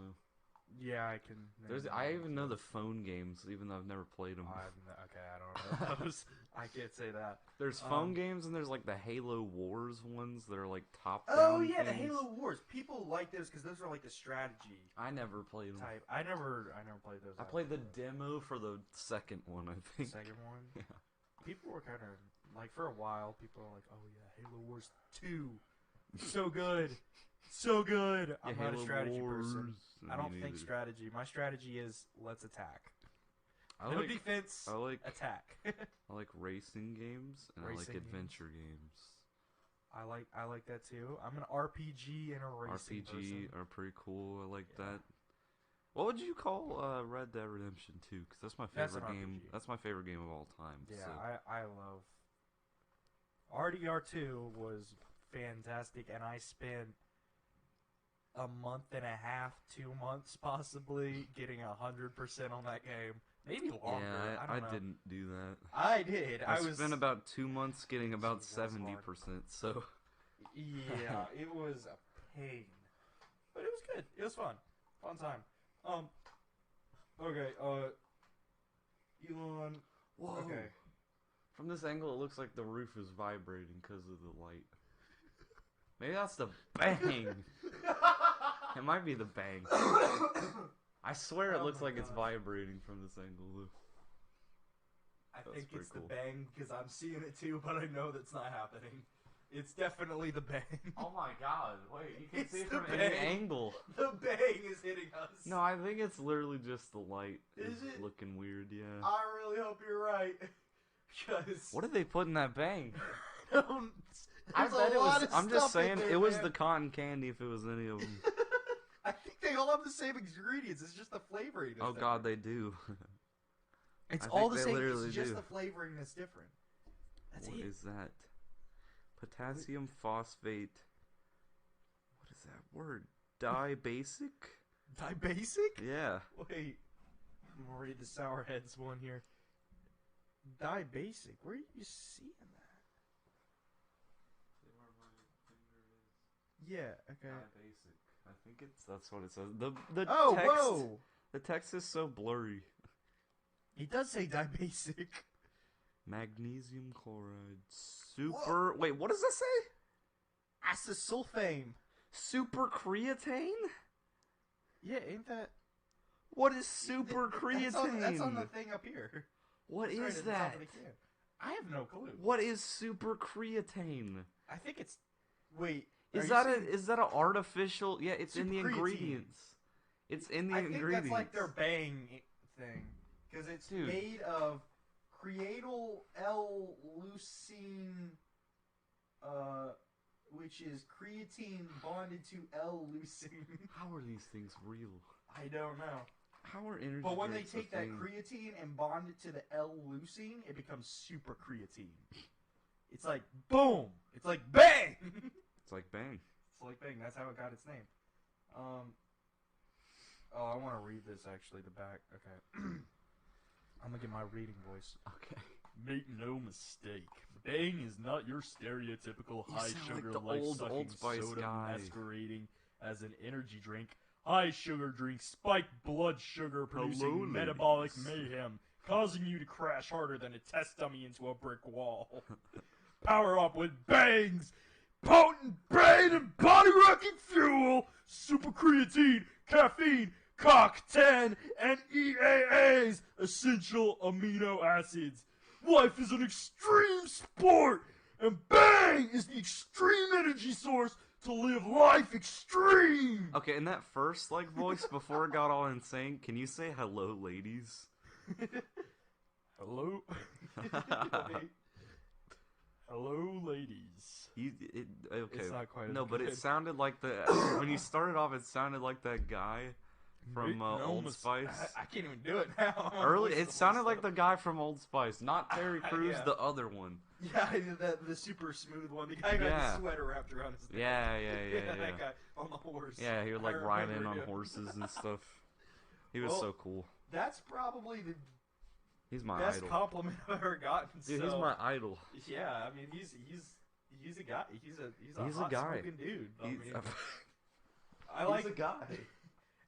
C: Yeah, I can.
B: I even know the phone games, even though I've never played them.
C: Okay, I don't know those. I can't say that.
B: There's phone games and there's like the Halo Wars ones that are like top.
C: Oh yeah, the Halo Wars. People like those because those are like the strategy
B: I never played them.
C: type. I never played those.
B: I played the demo for the second one, I
C: the
B: think.
C: second one.
B: Yeah.
C: People were kind of like for a while. People were like, "Oh yeah, Halo Wars 2, so good, so good." I'm
B: Yeah,
C: not a
B: Halo
C: strategy
B: Wars.
C: person. I don't
B: Me
C: think
B: neither.
C: strategy. My strategy is let's attack.
B: I
C: No
B: like,
C: defense.
B: I like
C: Attack.
B: I like racing games and I like
C: Racing games.
B: adventure games.
C: I like that too. I'm an RPG and a racing
B: RPG
C: person.
B: are pretty cool. I like
C: Yeah.
B: that. What would you call Red Dead Redemption 2? Because that's my
C: That's an
B: favorite game.
C: RPG.
B: That's my favorite game of all time.
C: Yeah,
B: so.
C: I love. RDR2 was fantastic, and I spent a month and a half, 2 months possibly, getting 100% on that game. Maybe longer.
B: Yeah,
C: I don't know.
B: didn't do that.
C: I did.
B: I
C: was
B: spent about 2 months getting about
C: Jeez, that's
B: 70%. So
C: Yeah, it was a pain, but it was good. It was fun time. Okay. Elon.
B: whoa.
C: Okay.
B: From this angle, it looks like the roof is vibrating because of the light. Maybe that's the bang. It might be the bang. I swear it
C: Oh
B: looks
C: my
B: like it's
C: gosh.
B: vibrating from this angle.
C: I
B: That's
C: think
B: pretty
C: it's
B: cool.
C: the bang because I'm seeing it too, but I know that's not happening. It's definitely the bang.
B: Oh my god! Wait, you can
C: It's
B: see it
C: the
B: from any
C: bang.
B: angle.
C: The bang is hitting us.
B: No, I think it's literally just the light
C: Is it?
B: looking weird. Yeah.
C: I really hope you're right. Because
B: What did they put in that bang?
C: I bet
B: I'm just saying it was the cotton candy if it was any of them.
C: I think they all have the same ingredients. It's just the flavoring.
B: Oh god, they do.
C: It's
B: I
C: all
B: think
C: the
B: they
C: same.
B: literally
C: It's just
B: do.
C: the flavoring that's different. That's
B: What
C: it.
B: is that? Potassium phosphate. What is that word? Dibasic?
C: Dibasic?
B: Yeah.
C: Wait, I'm gonna read the Sour Heads one here. Dibasic. Where are you seeing that? Yeah. Okay.
B: Dibasic. I think that's what it says. The
C: Oh,
B: text
C: whoa!
B: the text is so blurry.
C: He does say dibasic.
B: Magnesium chloride. Super. Wait, what does that say?
C: Acesulfame.
B: Super creatine?
C: Yeah, ain't that?
B: What is super creatine?
C: That's on the thing up here.
B: What
C: It's right
B: is
C: at the top
B: that?
C: of the can. I have no clue.
B: What is super creatine?
C: I think it's. Wait.
B: Is
C: are you
B: that
C: saying-
B: is that an artificial? Yeah, it's in the
C: Super creatine.
B: ingredients. It's in the
C: I think
B: ingredients.
C: that's like their bang thing, because it's
B: Dude.
C: made of creatyl L-leucine, which is creatine bonded to L-leucine.
B: How are these things real?
C: I don't know.
B: How are energy?
C: But when they
B: drinks a
C: take that
B: thing?
C: creatine and bond it to the L-leucine, it becomes super creatine. It's like boom. It's like bang.
B: It's like bang.
C: It's like bang. That's how it got its name. Oh, I want to read this actually. The back. Okay. I'm gonna get my reading voice.
B: Okay.
C: Make no mistake, Bang is not your stereotypical
B: You
C: high
B: sound like
C: sugar,
B: the
C: life-sucking
B: Old Spice
C: soda
B: guy.
C: masquerading as an energy drink. High sugar drink, spiked blood sugar, producing
B: Hello,
C: metabolic
B: ladies.
C: mayhem, causing you to crash harder than a test dummy into a brick wall. Power up with Bang's potent brain and body wrecking fuel, super creatine, caffeine, COQ10, and EAA's essential amino acids. Life is an extreme sport, and Bang is the extreme energy source to live life extreme.
B: Okay, in that first like voice before it got all insane, can you say hello, ladies?
C: Hello. Hello, ladies.
B: Okay.
C: It's not quite as
B: no, but
C: good.
B: it sounded like the when you started off, it sounded like that guy from
C: Make no
B: Old
C: mis-
B: Spice.
C: I can't even do it now.
B: Early, it sounded like the guy from Old Spice, not Terry Crews,
C: Yeah.
B: the other one.
C: Yeah, the super smooth one. The guy who had
B: Yeah.
C: the sweater wrapped around his neck.
B: Yeah.
C: That guy on the horse.
B: Yeah, he would
C: I
B: like ride in
C: remember
B: on
C: him.
B: horses and stuff. He was
C: Well,
B: so cool.
C: That's probably the
B: He's my
C: best
B: idol.
C: compliment I've ever gotten.
B: Dude,
C: so,
B: he's my idol.
C: Yeah, I mean he's a guy. He's a
B: He's a
C: hot
B: guy.
C: smoking dude. I
B: He's,
C: mean, I like
B: he's a guy.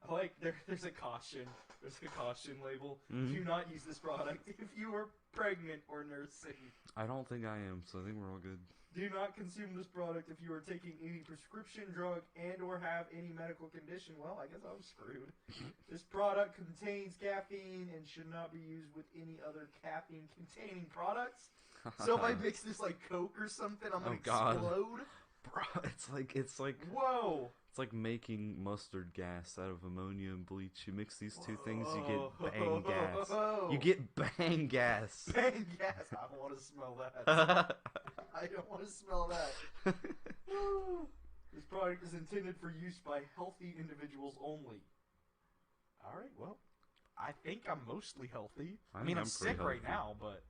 C: I like there's a caution. There's a caution label.
B: Mhm.
C: Do not use this product if you are pregnant or nursing.
B: I don't think I am, so I think we're all good.
C: Do not consume this product if you are taking any prescription drug and or have any medical condition. Well, I guess I'm screwed. This product contains caffeine and should not be used with any other caffeine-containing products. So if I mix this like Coke or something, I'm gonna
B: Oh, God.
C: explode.
B: Bro, it's like
C: Whoa!
B: it's like making mustard gas out of ammonia and bleach. You mix these two things, you get bang gas.
C: Whoa.
B: You get bang gas.
C: bang gas. I don't want to smell that. I don't want to smell that. This product is intended for use by healthy individuals only. All right, well, I think I'm mostly healthy. I
B: think
C: mean, I'm
B: I'm pretty
C: sick right
B: healthy.
C: now, but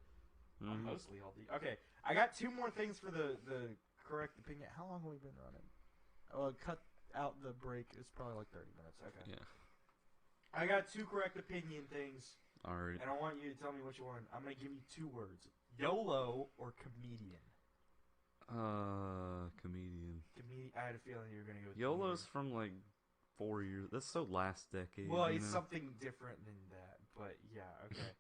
C: I'm
B: Mhm.
C: mostly healthy. Okay, I got 2 more things for the correct opinion. How long have we been running? Cut out the break. It's probably like 30 minutes. Okay.
B: Yeah.
C: I got 2 correct opinion things,
B: All right.
C: and I want you to tell me which one. I'm going to give you 2 words. YOLO or comedian?
B: Comedian.
C: I had a feeling you were going to go with
B: YOLO's from like 4 years. That's so last decade.
C: Well,
B: you
C: it's
B: know?
C: something different than that, but yeah, okay.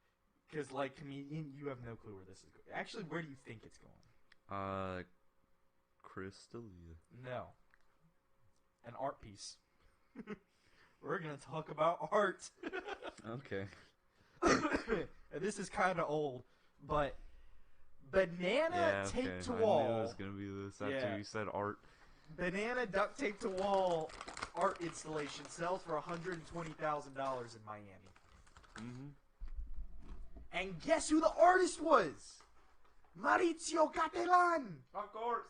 C: Because, like, comedian, you have no clue where this is going. Actually, where do you think it's going?
B: Crystalia.
C: No. An art piece. We're going to talk about art.
B: Okay.
C: And this is kind of old, but banana
B: Yeah.
C: taped
B: Okay.
C: to
B: I knew it
C: wall.
B: was gonna be this after
C: Yeah.
B: you said art.
C: Banana duct tape to wall art installation sells for $120,000 in Miami.
B: Mm-hmm.
C: And guess who the artist was? Maurizio Cattelan,
B: Of course.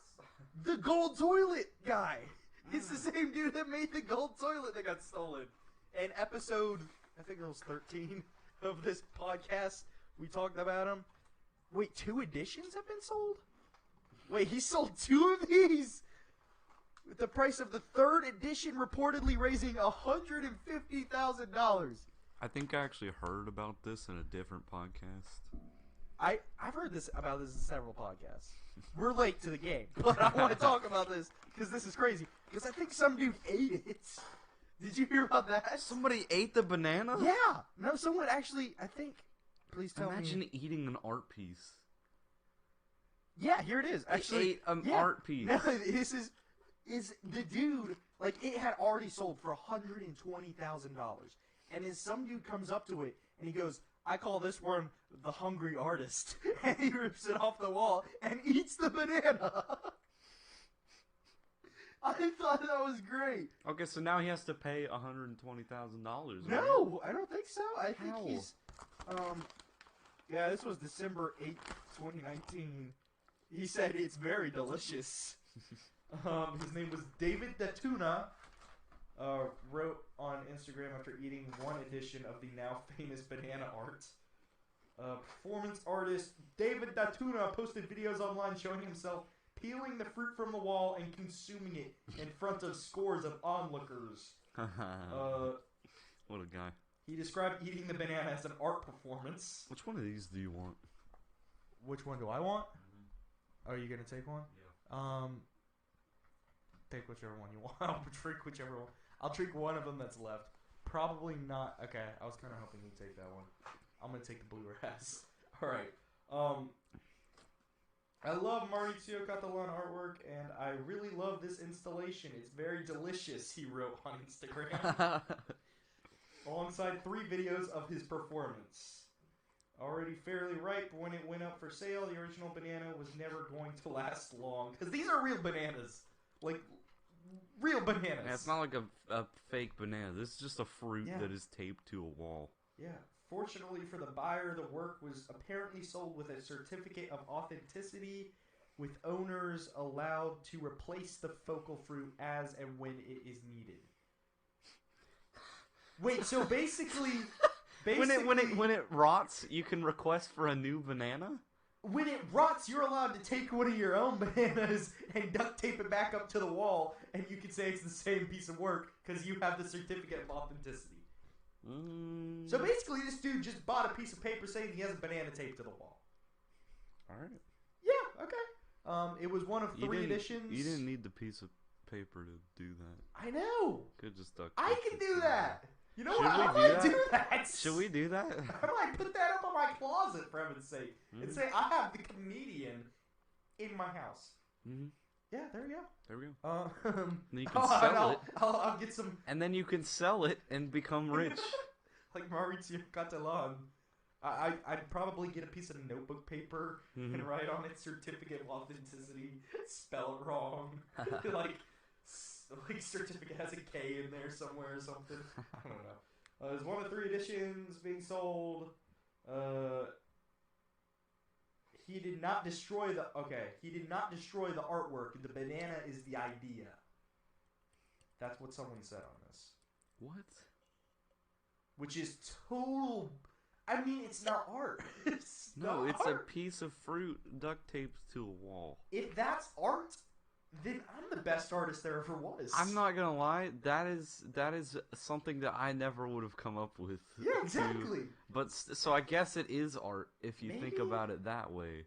C: the gold toilet guy. It's the same dude that made the gold toilet that got stolen. In episode, I think it was 13 of this podcast, we talked about him. Wait, 2 editions have been sold? Wait, he sold 2 of these? With the price of the 3rd edition reportedly raising $150,000.
B: I think I actually heard about this in a different podcast.
C: I've heard about this in several podcasts. We're late to the game, but I want to talk about this because this is crazy. Because I think some dude ate it. Did you hear about that?
B: Somebody ate the banana?
C: Yeah. No, someone actually, I think. Please tell
B: Imagine
C: me.
B: eating an art piece.
C: Yeah, here it is. Actually,
B: ate an
C: yeah.
B: art piece.
C: No, this is the dude, like, it had already sold for $120,000. And then some dude comes up to it and he goes, I call this one the hungry artist. And he rips it off the wall and eats the banana. I thought that was great.
B: Okay, so now he has to pay $120,000. Right?
C: No, I don't think so. I think
B: How?
C: he's, yeah, this was December 8th, 2019. He said it's very delicious. His name was David Datuna. Wrote on Instagram after eating 1 edition of the now famous banana art. Performance artist David Datuna posted videos online showing himself peeling the fruit from the wall and consuming it in front of scores of onlookers.
B: What a guy.
C: He described eating the banana as an art performance.
B: Which one of these do you want?
C: Which one do I want? Are you gonna take one?
B: Yeah.
C: Take whichever one you want. I'll drink whichever one. I'll drink one of them that's left. Probably not. Okay, I was kind of hoping you'd take that one. I'm gonna take the blue grass. All right. I love Maurizio Cattelan artwork, and I really love this installation. It's very delicious. He wrote on Instagram, alongside 3 videos of his performance. Already fairly ripe when it went up for sale. The original banana was never going to last long because these are real bananas, like real bananas.
B: Yeah, it's not like a fake banana. This is just a fruit
C: Yeah.
B: that is taped to a wall.
C: Yeah. Fortunately for the buyer, the work was apparently sold with a certificate of authenticity, with owners allowed to replace the focal fruit as and when it is needed. Wait, so basically,
B: When it rots, you can request for a new banana?
C: when it rots, you're allowed to take one of your own bananas and duct tape it back up to the wall, and you can say it's the same piece of work because you have the certificate of authenticity. So basically, this dude just bought a piece of paper saying he has a banana taped to the wall.
B: Alright.
C: Yeah, okay. It was one of 3 editions.
B: You didn't need the piece of paper to do that.
C: I know.
B: Could just duct
C: I
B: tape
C: can
B: it
C: do
B: to
C: that. You know
B: Should
C: what?
B: we
C: I
B: do
C: might
B: that?
C: do that.
B: Should we do that?
C: I might put that up on my closet, for heaven's sake, and say I have the comedian in my house.
B: Mm-hmm.
C: Yeah, there you
B: There we go.
C: go.
B: Then you can sell it.
C: I'll get some
B: And then you can sell it and become rich.
C: like Maurizio Cattelan. I'd probably get a piece of notebook paper and
B: Mhm.
C: write on it certificate of authenticity, spell it wrong, like certificate has a K in there somewhere or something. I don't know. There's 1 of 3 editions being sold. He did not destroy the artwork. The banana is the idea. That's what someone said on this.
B: What?
A: which is total. I mean, it's not art. It's
B: No,
A: not
B: it's
A: art.
B: a piece of fruit duct taped to a wall.
A: If that's art, then I'm the best artist there ever was.
B: I'm not gonna lie, that is something that I never would have come up with.
A: Yeah,
B: to-
A: exactly.
B: But so I guess it is art if you think
A: Maybe.
B: about it that way.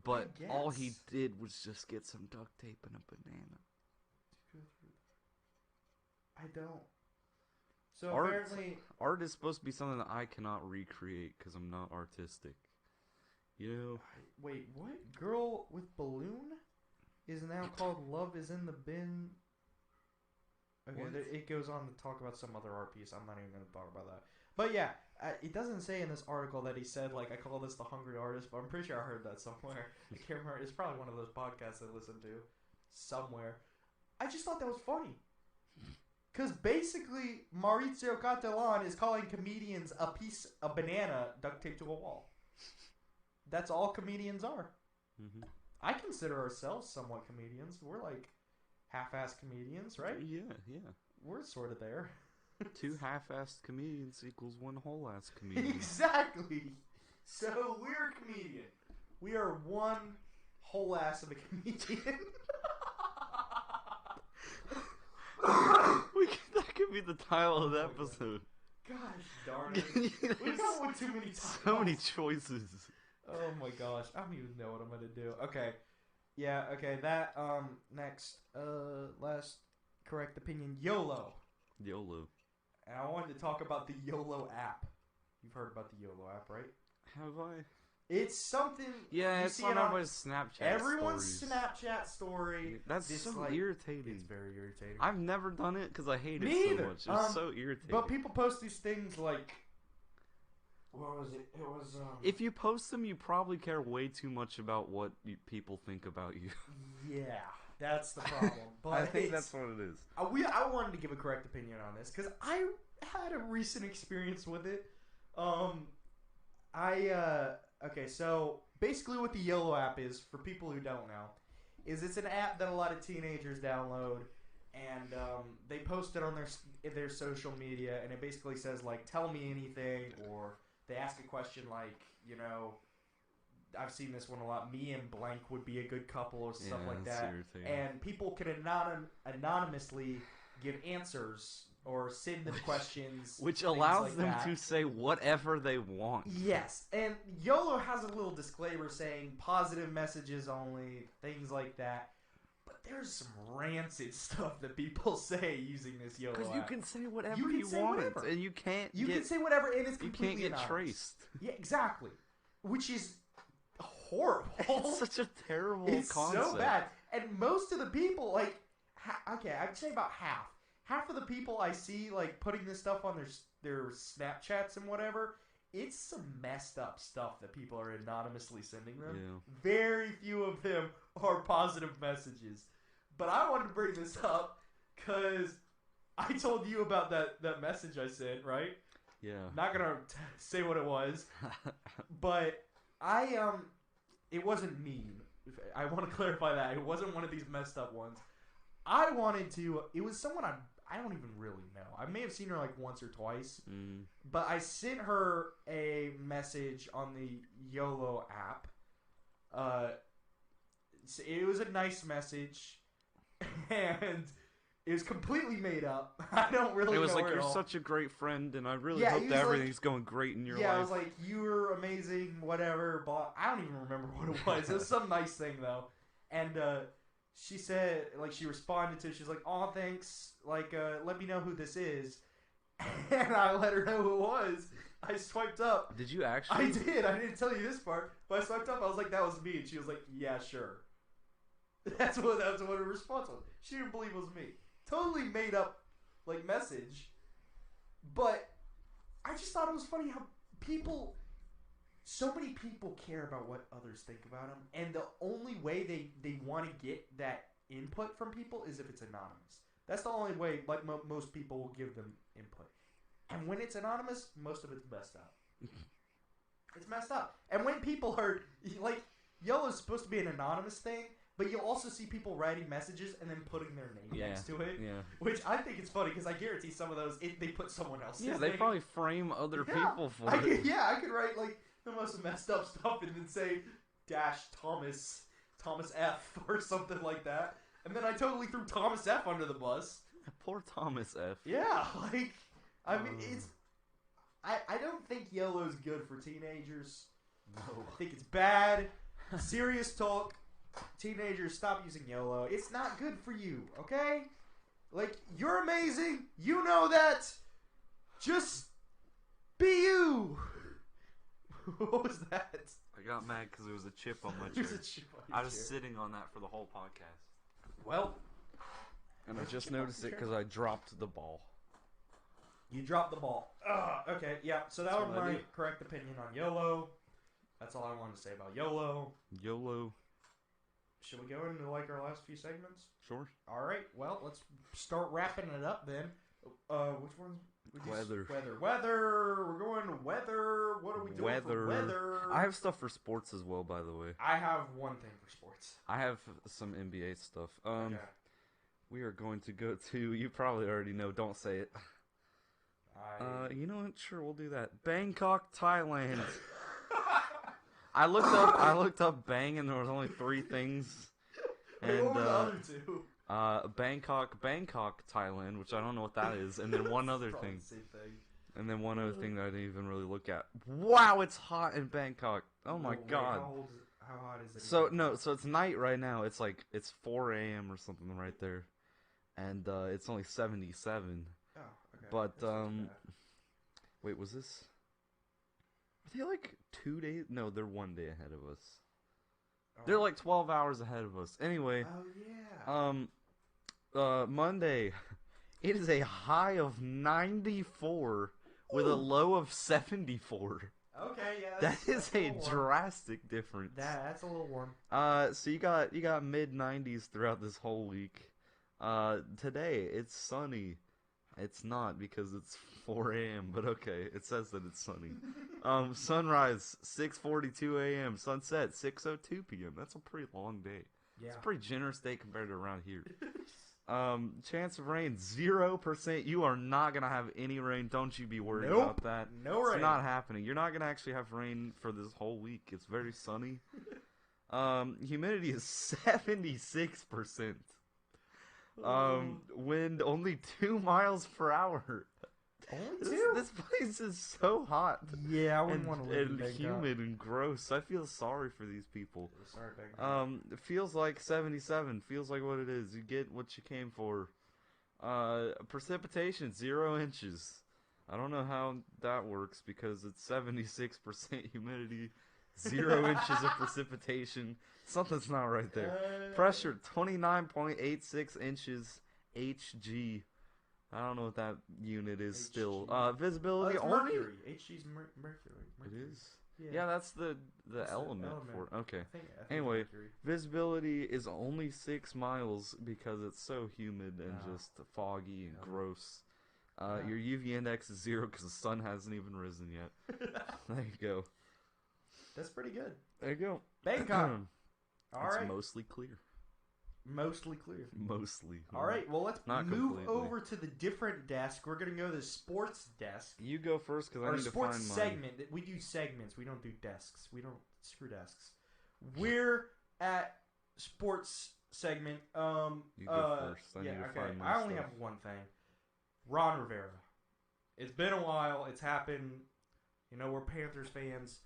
B: But all he
A: guess.
B: did was just get some duct tape and a banana.
A: I don't. So
B: Art-
A: apparently,
B: Art is supposed to be something that I cannot recreate because I'm not artistic. You know?
A: wait, what? Girl with balloon is now called Love is in the Bin. Okay,
B: What?
A: it goes on to talk about some other art piece. I'm not even going to talk about that. But yeah, it doesn't say in this article that he said, like, I call this the hungry artist, but I'm pretty sure I heard that somewhere. I can't remember. It's probably one of those podcasts I listen to somewhere. I just thought that was funny. Because basically, Maurizio Cattelan is calling comedians a banana duct taped to a wall. That's all comedians are.
B: Mm-hmm.
A: I consider ourselves somewhat comedians. We're like half-assed comedians, right?
B: Yeah.
A: We're sort of there.
B: 2 half-assed comedians equals 1 whole-ass comedian.
A: Exactly. So we're a comedian. We are one whole ass of a comedian.
B: That could be the title of the
A: Oh my God.
B: episode.
A: Gosh darn it. We've gone with too many titles.
B: So many choices.
A: Oh my gosh. I don't even know what I'm gonna do. Okay. Yeah, okay, that next last correct opinion, YOLO.
B: YOLO.
A: And I wanted to talk about the YOLO app. You've heard about the YOLO app, right?
B: Have I?
A: It's something
B: Yeah,
A: you
B: it's
A: see
B: on
A: it on
B: everybody's Snapchat
A: everyone's
B: stories.
A: Snapchat story.
B: That's
A: This,
B: so
A: like,
B: irritating.
A: It's very irritating.
B: I've never done it because I hate
A: Me
B: it so
A: either.
B: much. It's so irritating.
A: But people post these things like, what was it? It was
B: If you post them, you probably care way too much about what people think about you.
A: yeah, that's the problem. But
B: I think
A: it's-
B: that's what it is.
A: I wanted to give a correct opinion on this because I had a recent experience with it. Okay, so basically what the YOLO app is, for people who don't know, is it's an app that a lot of teenagers download, and they post it on their social media, and it basically says, like, tell me anything, or they ask a question like, you know, I've seen this one a lot, me and blank would be a good couple, or stuff like
B: that's
A: that.
B: irritating.
A: And people can anonymously give answers or send them questions,
B: Which
A: things
B: allows
A: like
B: them
A: that.
B: to say whatever they want.
A: Yes, and YOLO has a little disclaimer saying positive messages only, things like that. But there's some rancid stuff that people say using this YOLO
B: Because
A: app.
B: you can say whatever
A: You
B: you,
A: can say
B: want,
A: whatever.
B: and you can't
A: You
B: get
A: can say whatever, and it's
B: you
A: completely
B: can't get
A: anonymous.
B: traced.
A: Yeah, exactly. Which is horrible.
B: It's such a terrible
A: It's
B: concept.
A: so bad. And most of the people, like, okay, I'd say about half. Half of the people I see, like, putting this stuff on their Snapchats and whatever, it's some messed up stuff that people are anonymously sending them.
B: Yeah.
A: Very few of them are positive messages. But I wanted to bring this up because I told you about that message I sent, right?
B: Yeah.
A: Not gonna say what it was, but it wasn't mean. I want to clarify that it wasn't one of these messed up ones. I wanted to. It was someone I don't even really know. I may have seen her like once or twice, but I sent her a message on the YOLO app. It was a nice message, and it was completely made up. I don't really.
B: It was
A: know
B: like,
A: her
B: you're
A: at all.
B: such a great friend, and I really
A: Yeah,
B: hope
A: he
B: that
A: was like-
B: everything's going great in your
A: Yeah,
B: life.
A: I was like, you were amazing, whatever, blah. I don't even remember what it was. It was some nice thing, though. And she said, like, she responded to it. She's like, aw, thanks. Like, let me know who this is. And I let her know who it was. I swiped up.
B: Did you actually?
A: I did. I didn't tell you this part. But I swiped up. I was like, that was me. And she was like, yeah, sure. That's what her response was. She didn't believe it was me. Totally made up, like, message. But I just thought it was funny how so many people care about what others think about them, and the only way they want to get that input from people is if it's anonymous. That's the only way, like, most people will give them input. And when it's anonymous, most of it's messed up. It's messed up. And when people are, like, YOLO's supposed to be an anonymous thing,
C: but you'll also see people writing messages and then putting their name
B: Yeah.
C: next to it,
B: Yeah.
C: which I think is funny because I guarantee some of those they put someone else's
B: Yeah, they
C: name.
B: probably frame other
C: Yeah.
B: people for
C: I
B: it.
C: could, yeah, I could write like the most messed up stuff and then say Thomas F or something like that, and then I totally threw Thomas F under the bus.
B: Poor Thomas F.
C: Yeah, like I mean it's. I don't think YOLO's good for teenagers.
B: No.
C: I think it's bad. Serious talk. Teenagers, stop using YOLO. It's not good for you, okay? Like, you're amazing. You know that. Just be you. What was that?
B: I got mad because there was a chip on my
C: There's
B: chair.
C: a chip on your
B: I was
C: chair.
B: sitting on that for the whole podcast.
C: Well,
B: And I
C: There's a
B: just
C: chip on
B: noticed
C: the
B: it
C: chair.
B: because I dropped the ball.
C: you dropped the ball. Okay, yeah. So that
B: That's
C: was
B: what I
C: my
B: do.
C: correct opinion on YOLO. That's all I wanted to say about YOLO.
B: YOLO.
C: Should we go into like our last few segments?
B: Sure.
C: All right. Well, let's start wrapping it up then. Which one's
B: Weather.
C: Weather. We're going to weather. What are we doing for weather?
B: I have stuff for sports as well, by the way.
C: I have one thing for sports.
B: I have some NBA stuff.
C: Okay.
B: We are going to go to. You probably already know. Don't say it. You know what? Sure, we'll do that. Bangkok, Thailand. I looked up Bang, and there was only 3 things.
C: Hey,
B: And
C: what were the other two?
B: Bangkok, Thailand, which I don't know what that is, and then one other
C: Probably
B: thing,
C: the same thing.
B: and then one other thing that I didn't even really look at. Wow, it's hot in Bangkok. Oh my
C: Wait,
B: god.
C: How hot is it?
B: So no, so it's night right now. It's like it's 4 a.m. or something right there, and it's only 77.
C: Oh, okay.
B: But
C: That's not too bad.
B: wait, was this? Are they like 2 days? No, they're 1 day ahead of us. They're like 12 hours ahead of us. Anyway,
C: Oh yeah.
B: Monday, it is a high of 94 with a low of 74.
C: Okay, yeah.
B: That
C: That's
B: is
C: a
B: a
C: little warm.
B: drastic difference.
C: That's a little warm.
B: So you got mid 90s throughout this whole week. Today it's sunny. It's not because it's 4 a.m. But okay, it says that it's sunny. Sunrise 6:42 a.m. Sunset 6:02 p.m. That's a pretty long day.
C: Yeah.
B: It's a pretty generous day compared to around here. Chance of rain 0%. You are not gonna have any rain. Don't you be worried
C: Nope.
B: about that.
C: No rain.
B: It's not happening. You're not gonna actually have rain for this whole week. It's very sunny. Humidity is 76%. Wind only 2 miles per hour.
C: Only
B: This,
C: two?
B: this place is so hot
C: Yeah, I wouldn't
B: and,
C: want to live in
B: and
C: Bangkok.
B: humid and gross. I feel sorry for these people.
C: Sorry, Bangkok.
B: It feels like 77. Feels like what it is. You get what you came for. Precipitation 0 inches. I don't know how that works because it's 76% humidity, 0 inches of precipitation. Something's not right there. Pressure 29.86 inches HG. I don't know what that unit is still.
C: HG.
B: Visibility
C: it's
B: only.
C: Mercury. HG's Mercury.
B: It is.
C: Yeah,
B: Yeah, that's the
C: That's the
B: element
C: element.
B: for it. Okay.
C: I think it's
B: Anyway.
C: Mercury.
B: Visibility is only 6 miles because it's so humid and
C: Yeah.
B: just foggy and
C: Yeah.
B: gross.
C: Yeah.
B: Your UV index is 0 because the sun hasn't even risen yet. There you go.
C: That's pretty good.
B: There you go.
C: Bangkok. All
B: it's
C: right.
B: mostly clear.
C: Mostly clear.
B: Mostly.
C: All right. Well, let's
B: Not
C: move
B: completely.
C: over to the different desk. We're gonna go to the sports desk.
B: You go first because I
C: Or
B: need to
C: sports
B: find mine.
C: segment. We do segments. We don't do desks. We don't screw desks. We're at sports segment.
B: You go first. I
C: yeah,
B: need to
C: okay.
B: find my
C: I only
B: stuff.
C: have one thing. Ron Rivera. It's been a while. It's happened. You know, we're Panthers fans.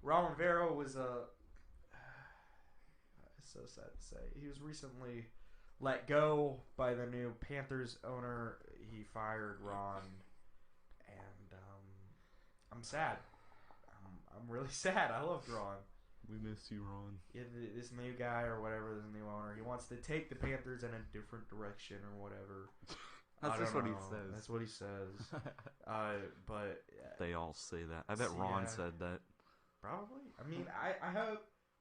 C: Ron Rivera was it's so sad to say. He was recently let go by the new Panthers owner. He fired Ron, and I'm sad. I'm really sad. I loved Ron.
B: We miss you, Ron.
C: Yeah, this new guy or whatever, this new owner, he wants to take the Panthers in a different direction or whatever.
B: That's
C: I
B: just
C: don't
B: what he
C: know.
B: says.
C: That's what he says. But
B: They all say that. I bet Ron
C: Yeah.
B: said that.
C: probably. I mean, I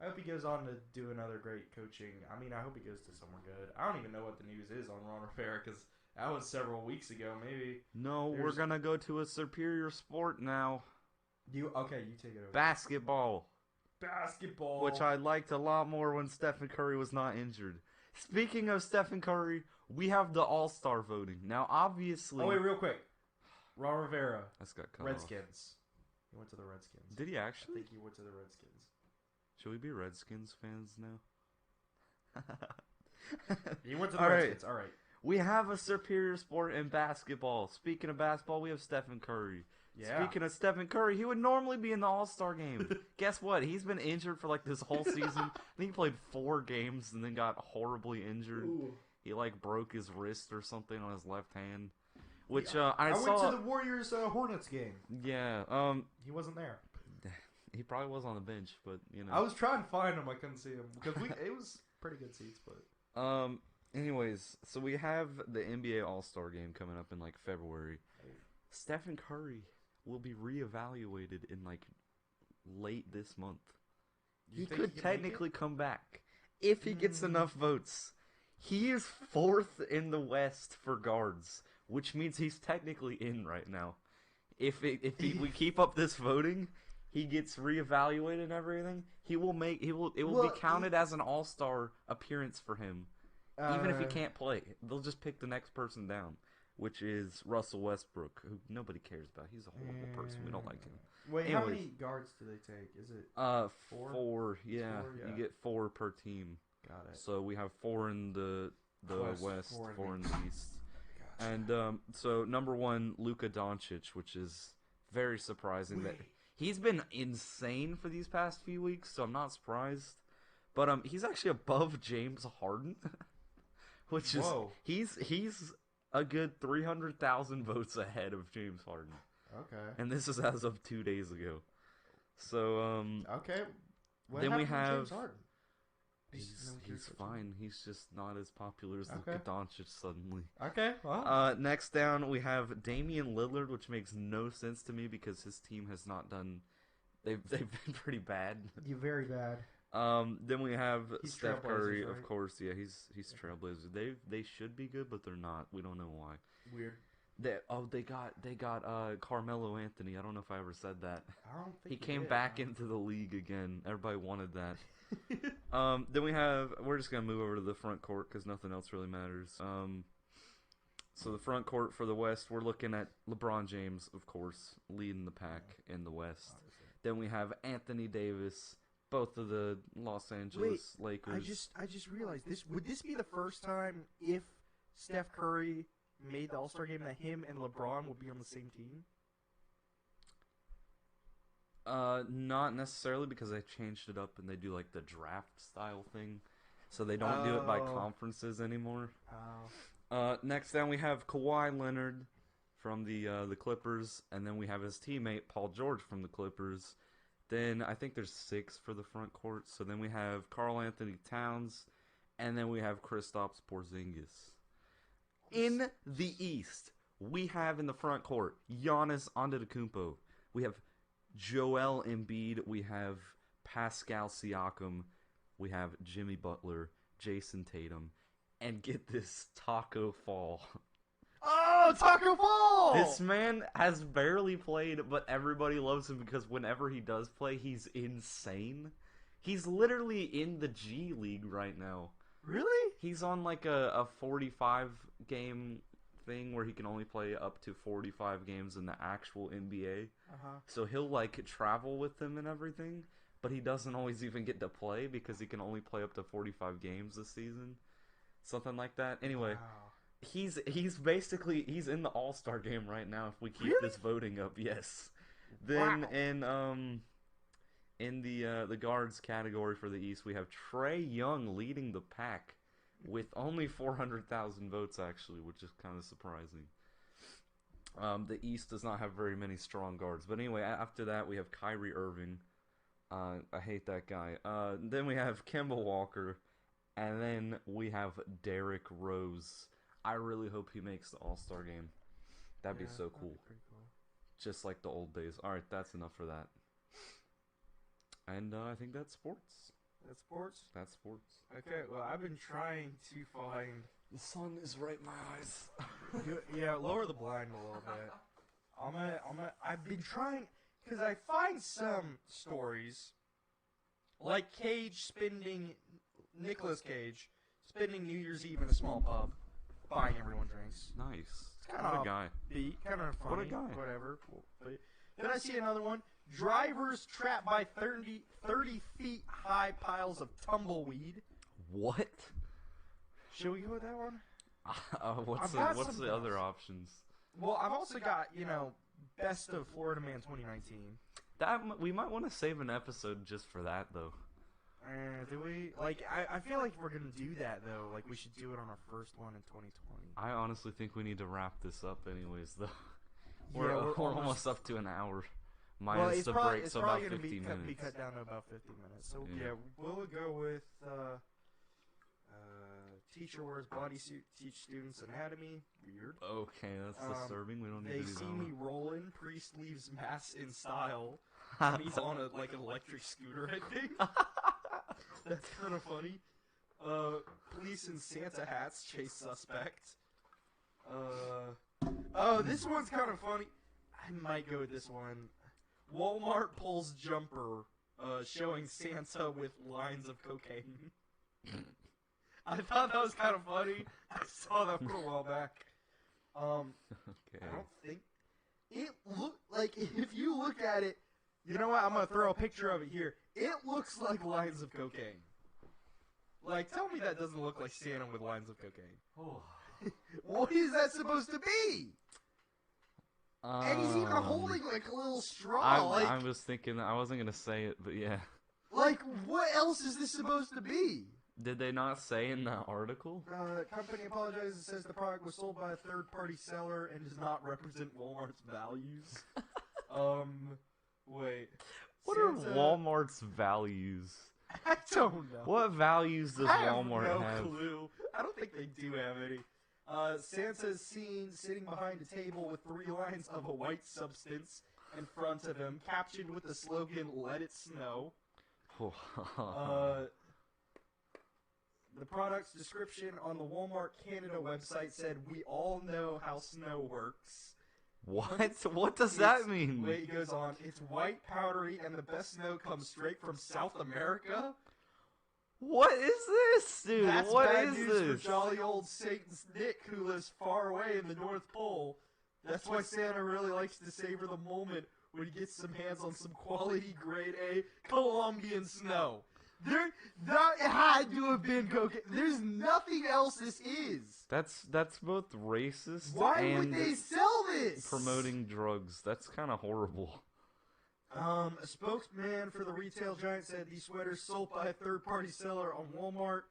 C: hope he goes on to do another great coaching. I mean, I hope he goes to somewhere good. I don't even know what the news is on Ron Rivera because that was several weeks ago. Maybe
B: No, we're
C: There's-
B: gonna go to a superior sport now.
C: you. Okay, you take it over.
B: Basketball.
A: Basketball.
B: which I liked a lot more when Stephen Curry was not injured. Speaking of Stephen Curry, we have the All-Star voting. Now, obviously...
A: Oh, wait, real quick. Ron Rivera.
B: That's got cut off.
A: Redskins. He went to the Redskins.
B: Did he
A: I
B: actually?
A: think he went to the Redskins.
B: Should we be Redskins fans now?
A: He went to the
B: All right.
A: Redskins. All right.
B: We have a superior sport in basketball. Speaking of basketball, we have Stephen Curry.
A: Yeah.
B: Speaking of Stephen Curry, he would normally be in the All-Star game. Guess what? He's been injured for like this whole season. I think he played 4 games and then got horribly injured.
A: Ooh.
B: He like broke his wrist or something on his left hand. Which
A: I
B: I
A: went
B: saw.
A: to the Warriors Hornets game.
B: Yeah.
A: He wasn't there.
B: He probably was on the bench, but you know.
A: I was trying to find him. I couldn't see him because it was pretty good seats, but
B: Anyways, so we have the NBA All-Star game coming up in like February. Stephen Curry will be reevaluated in like late this month. He could technically come back if he gets enough votes. He is 4th in the West for guards, which means he's technically in right now. If we keep up this voting, he gets reevaluated and everything. It will be counted as an All-Star appearance for him. Even if he can't play, they'll just pick the next person down, which is Russell Westbrook, who nobody cares about. He's a horrible person. We don't like him.
A: Wait,
B: Anyways.
A: how many guards do they take? Is it
B: 4?
A: Four,
B: Yeah,
A: yeah.
B: you get 4 per team.
A: got it?
B: So we have 4 in the West, 4 in the East.
A: Gotcha.
B: And so number 1, Luka Doncic, which is very surprising that he's been insane for these past few weeks. So I'm not surprised, but he's actually above James Harden, which is he's a good 300,000 votes ahead of James Harden,
A: Okay.
B: and this is as of 2 days ago. So
A: Okay. What
B: then we
A: happened to
B: have-
A: James Harden?
B: he's fine. He's just not as popular as
A: Okay.
B: Luka Doncic suddenly.
A: Okay. Well.
B: Next down, we have Damian Lillard, which makes no sense to me because his team has not done. They've been pretty bad.
A: You're very bad.
B: Then we have
A: He's
B: Steph Curry,
A: Trailblazers,
B: of
A: right?
B: course. Yeah, he's Trailblazers. They should be good, but they're not. We don't know why.
A: Weird.
B: They got Carmelo Anthony. I don't know if I ever said that.
A: I don't think
B: He came
A: did.
B: back into the league again. Everybody wanted that. Then we're just gonna move over to the front court because nothing else really matters. So the front court for the West, we're looking at LeBron James, of course, leading the pack in the West. Then we have Anthony Davis, both of the Los Angeles Lakers.
A: I just realized this. Would this be the first time if Steph Curry made the All-Star game that him and LeBron would be on the same team?
B: Not necessarily because they changed it up and they do like the draft style thing, so they don't do it by
A: Oh.
B: conferences anymore.
A: Oh.
B: Next down we have Kawhi Leonard from the Clippers, and then we have his teammate Paul George from the Clippers. Then I think there's 6 for the front court. So then we have Karl Anthony Towns, and then we have Kristaps Porzingis. In the East, we have in the front court Giannis Antetokounmpo. We have Joel Embiid. We have Pascal Siakam. We have Jimmy Butler, Jason Tatum, and get this, Taco Fall.
A: Oh, Taco Fall!
B: This man has barely played, but everybody loves him because whenever he does play, he's insane. He's literally in the G League right now.
A: Really?
B: He's on like a 45 game thing where he can only play up to 45 games in the actual NBA. So he'll like travel with them and everything, but he doesn't always even get to play because he can only play up to 45 games this season. Something like that. Anyway,
A: Wow.
B: he's in the All-Star game right now if we keep
A: Really?
B: this voting up. Yes. Then
A: Wow.
B: in the guards category for the East, we have Trae Young leading the pack with only 400,000 votes actually, which is kind of surprising. The East does not have very many strong guards. But anyway, after that we have Kyrie Irving. I hate that guy. Then we have Kemba Walker, and then we have Derrick Rose. I really hope he makes the All-Star game. That'd be so cool.
A: Pretty cool.
B: Just like the old days. Alright, that's enough for that. And I think that's sports.
A: That's sports.
B: That's sports.
A: Okay. Well, I've been trying to find.
B: The sun is right in my eyes.
A: Yeah, lower the blind a little bit. I've been trying because I find some stories
C: Like Nicolas Cage, spending New Year's Eve in a small pub, buying everyone drinks.
B: Nice.
C: Kind
B: What
C: of
B: a guy.
C: beat, kind of funny.
B: What a guy.
C: Whatever. Then I see another one. Drivers trapped by 30 feet high piles of tumbleweed.
B: What?
C: Should we go with that one?
B: What's
C: got
B: the
C: something
B: other
C: else.
B: options?
C: Well, I've also got, Best of Florida Man 2019.
B: We might want to save an episode just for that, though.
C: Do we? Like, I feel like if we're going to do that, though, like, we should do it on our first one in 2020.
B: I honestly think we need to wrap this up anyways, though.
C: Yeah,
B: We're almost up to an hour.
C: Well,
B: Minus
C: it's
B: the
C: probably,
B: break,
C: it's
B: so
C: probably
B: about
C: going to
B: 50 minutes.
C: be cut down to about 50 minutes. So,
B: Yeah.
C: yeah, we'll go with teacher wears bodysuit, teach students anatomy. Weird.
B: Okay, that's disturbing. We don't need
C: They
B: to do
C: see
B: that
C: me rolling. Priest leaves mass in style. And he's on an electric scooter, I think. That's kind of funny. Police in Santa hats chase suspect. Oh, this one's kind of funny. I might go with this one. Walmart pulls jumper, showing Santa with lines of cocaine. I thought that was kind of funny. I saw that for a while back.
B: Okay.
C: I don't think it look like, if you look at it, you know what? I'm gonna throw a picture of it here. It looks like lines of cocaine. Like, tell me that doesn't look like Santa with lines of cocaine. What is that supposed to be? And he's even holding like a little straw.
B: I was thinking, I wasn't gonna say it, but yeah.
C: Like, what else is this supposed to be?
B: Did they not say in the article?
C: Company apologizes and says the product was sold by a third-party seller and does not represent Walmart's values. Wait.
B: What are Walmart's values?
C: I don't know.
B: What values does Walmart
C: I
B: have?
C: have no clue. I don't think they do have any. Santa's seen sitting behind a table with 3 lines of a white substance in front of him, captioned with the slogan, "Let it snow." The product's description on the Walmart Canada website said, "We all know how snow works."
B: What? What does that mean?
C: Wait, it goes on. It's white, powdery, and the best snow comes straight from South America.
B: What is this, dude?
C: That's
B: What
C: bad
B: is
C: news
B: this?
C: for jolly old Saint Nick, who lives far away in the North Pole. That's why Santa really likes to savor the moment when he gets some hands on some quality grade A Colombian snow. That had to have been cocaine. There's nothing else this is.
B: That's both racist
C: Why
B: and
C: would they sell this?
B: promoting drugs. That's kind of horrible.
C: A spokesman for the retail giant said these sweaters sold by a third-party seller on Walmart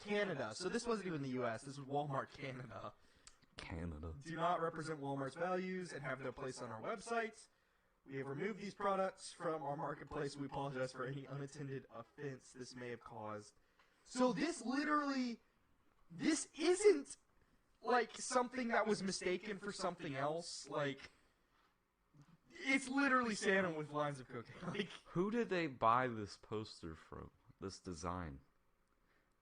C: Canada. So this wasn't even the U.S. This was Walmart Canada.
B: Canada.
C: Do not represent Walmart's values and have no place on our website. We have removed these products from our marketplace. We apologize for any unattended offense this may have caused. So this isn't like something that was mistaken for something else. Like, it's literally Santa with lines of cocaine. Like,
B: Who did they buy this poster from? This design?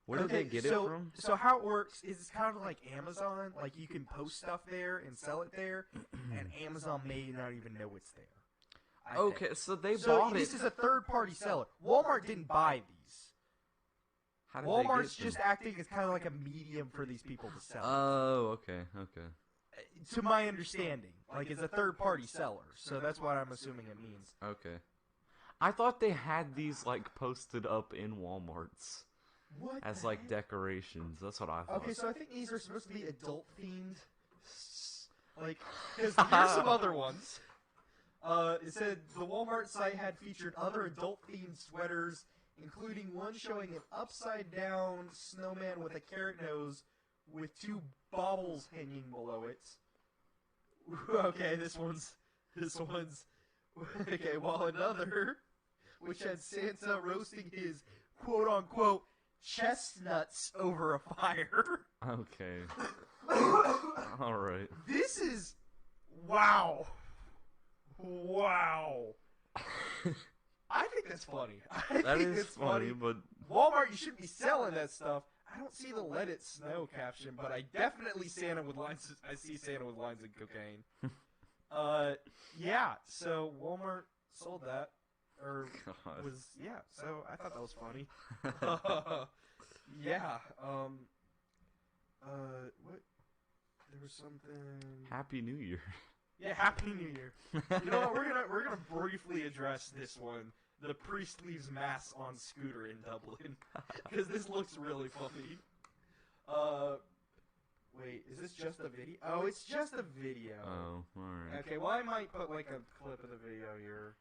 B: Where did they get it from?
C: So how it works is it's kind of like Amazon. Like, you can post stuff there and sell it there, and Amazon may not even know it's there. I think.
B: Okay, so they
C: So
B: bought
C: this
B: it.
C: is a third-party seller. Walmart didn't buy these.
B: How did they
C: Walmart's
B: get
C: just
B: them?
C: acting as kind of like a medium for these people to sell.
B: Oh, okay.
C: To my understanding, like, it's a third-party seller, so that's what I'm assuming it means.
B: Okay. I thought they had these, like, posted up in Walmarts
C: What?
B: as,
C: the
B: like,
C: heck?
B: decorations. That's what I thought.
C: Okay, so I think these are supposed to be adult-themed. Like, because here's some other ones. It said the Walmart site had featured other adult-themed sweaters, including one showing an upside-down snowman with a carrot nose with 2 baubles hanging below it. Okay, this one's okay. While another, which had Santa roasting his quote-unquote chestnuts over a fire.
B: Okay. Alright.
C: This is wow. I think that's funny.
B: That is funny, but
C: Walmart, you shouldn't be selling that stuff. I don't see the "Let It Snow" caption, but I definitely Santa with lines. I see Santa with lines of cocaine. Yeah. So Walmart sold that.
A: or
B: God.
A: was So I thought that was funny. Yeah. What? There was something.
B: Happy New Year.
A: Yeah, Happy New Year. You know what? We're gonna briefly address this one. The priest leaves mass on scooter in Dublin because this looks really funny. Wait, is this just a video? Oh, it's just a video.
B: Oh, alright.
A: Okay, well I might put like a clip of the video here.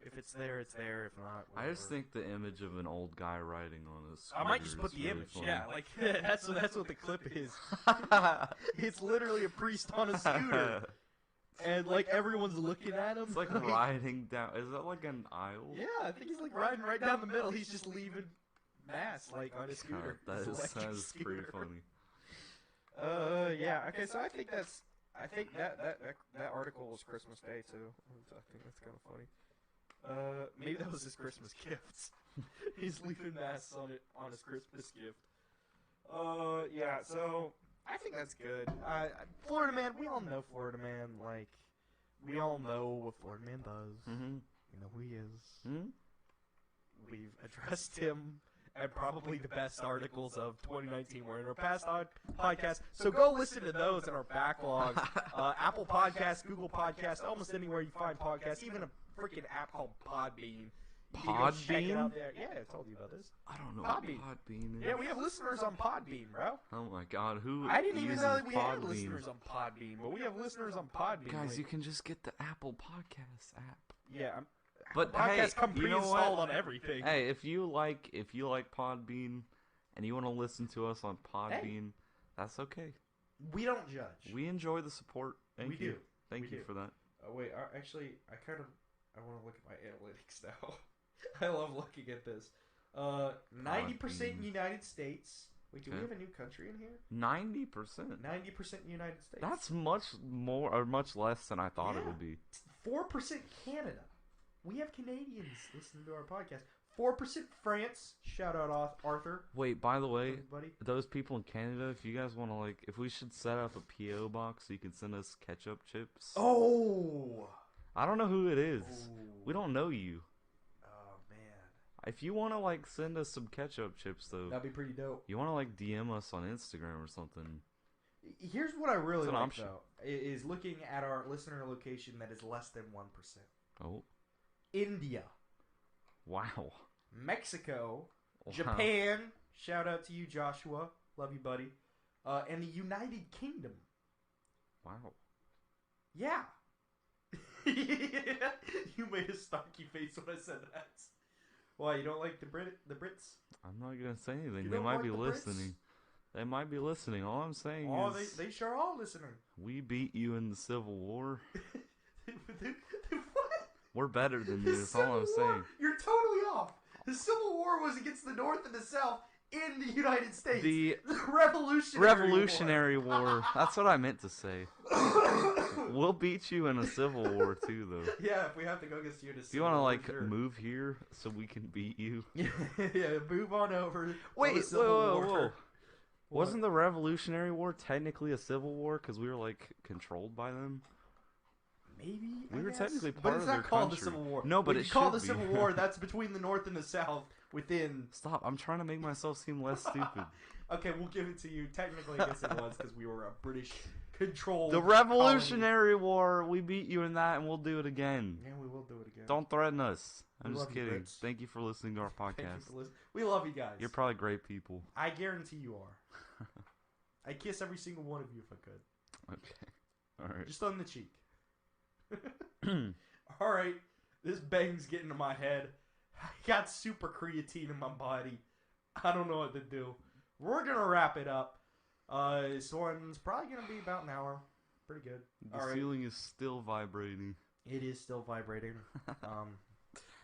A: If it's there, it's there. If not,
B: I just
A: whatever.
B: think the image of an old guy riding on a scooter
A: I might just put
B: is
A: the
B: really
A: image.
B: funny.
A: Yeah, like that's what the clip is. It's literally a priest on a scooter, and like everyone's looking at him.
B: It's like riding down. Is that like an aisle?
A: Yeah, I think he's like riding right down the middle. He's just leaving mass like on his scooter.
B: God,
A: His
B: that
A: electric
B: is pretty
A: scooter.
B: funny.
A: Yeah. Okay, so I think that article was Christmas Day too. I think that's kind of funny. Maybe that was his Christmas gift. He's leaving mass on his Christmas gift. Yeah. So I think that's good. Florida Man. We all know Florida Man. Like, we all know what Florida Man does.
B: Mm-hmm.
A: We know who he is.
B: Hmm?
A: We've addressed him and probably the best articles of 2019 were in our past podcast. So go listen to those in our backlog. Apple Podcasts, Google Podcasts, almost anywhere you find podcasts, even a freaking app called Podbean. You can go check it out there. Yeah, I told you about this.
B: I don't know
A: Podbean.
B: what Podbean is.
A: Yeah, we have listeners on Podbean, bro.
B: Oh my God, who
A: I didn't even
B: uses
A: know that we had
B: Podbean?
A: listeners on Podbean, but we have listeners on Podbean.
B: Guys,
A: Like,
B: you can just get the Apple Podcasts app.
A: yeah,
B: But
A: podcasts
B: hey,
A: come
B: you know
A: pre-installed
B: what?
A: on everything.
B: Hey, if you like Podbean and you want to listen to us on Podbean, that's okay.
A: We don't judge.
B: We enjoy the support. Thank
A: We
B: you.
A: do.
B: Thank
A: We
B: you
A: do.
B: for that.
A: Wait, actually, I want to look at my analytics now. I love looking at this. 90%
B: Podbean.
A: United States. Wait, do we
B: Okay.
A: have a new country in here?
B: 90%.
A: 90% United States.
B: That's much more or much less than I thought it
A: Yeah.
B: would be.
A: 4% Canada. We have Canadians listening to our podcast. 4% France. Shout out Arthur.
B: Wait, by the way,
A: Everybody.
B: those people in Canada, if you guys want to if we should set up a PO box so you can send us ketchup chips.
A: Oh.
B: I don't know who it is.
A: Ooh.
B: We don't know you.
A: Oh man,
B: If you want to send us some ketchup chips though,
A: that'd be pretty dope.
B: you want to DM us on Instagram or something.
A: Here's what I really
B: It's an
A: like
B: option.
A: though, is looking at our listener location that is less than 1%.
B: Oh,
A: India,
B: wow.
A: Mexico,
B: Wow.
A: Japan. Shout out to you, Joshua. Love you, buddy. And the United Kingdom.
B: Wow.
A: Yeah. You made a snarky face when I said that. Why, you don't like the Brits?
B: I'm not gonna say anything.
A: You
B: They
A: don't
B: might
A: like
B: be
A: the Brits?
B: listening. They might be listening. All I'm saying
A: Oh,
B: is
A: they sure are listening.
B: we beat you in the Civil War.
A: What?
B: We're better than
A: The
B: you. That's all I'm
A: Civil War?
B: saying.
A: You're totally off. The Civil War was against the North and the South in the United States.
B: The
A: Revolutionary
B: War. That's what I meant to say. We'll beat you in a Civil War too, though.
A: Yeah, if we have to go against you to
B: If you want to move here so we can beat you.
A: yeah, move on over.
B: Wait,
A: to the Civil War.
B: whoa. Wasn't the Revolutionary War technically a civil war because we were controlled by them?
A: Maybe
B: We
A: I
B: were
A: guess.
B: technically
A: but
B: part
A: it's
B: of
A: not
B: their
A: called
B: country.
A: the Civil War.
B: No, but
A: when
B: it
A: you call
B: should
A: the
B: be.
A: Civil War, that's between the North and the South. Within.
B: Stop! I'm trying to make myself seem less stupid.
A: Okay, we'll give it to you. Technically, I guess it was because we were a British controlled.
B: The Revolutionary War. We beat you in that, and we'll do it again.
A: Yeah, we will do it again.
B: Don't threaten us. I'm
A: We
B: just
A: love you,
B: kidding.
A: Brits.
B: Thank you for listening to our
A: Thank you
B: podcast.
A: for listening. We love you guys.
B: You're probably great people.
A: I guarantee you are. I'd kiss every single one of you if I could.
B: Okay. All right.
A: Just on the cheek. Alright. This bang's getting to my head. I got super creatine in my body. I don't know what to do. We're going to wrap it up. This one's probably going to be about an hour. Pretty good.
B: The
A: All right.
B: ceiling is still vibrating.
A: It is still vibrating.
B: I'm gonna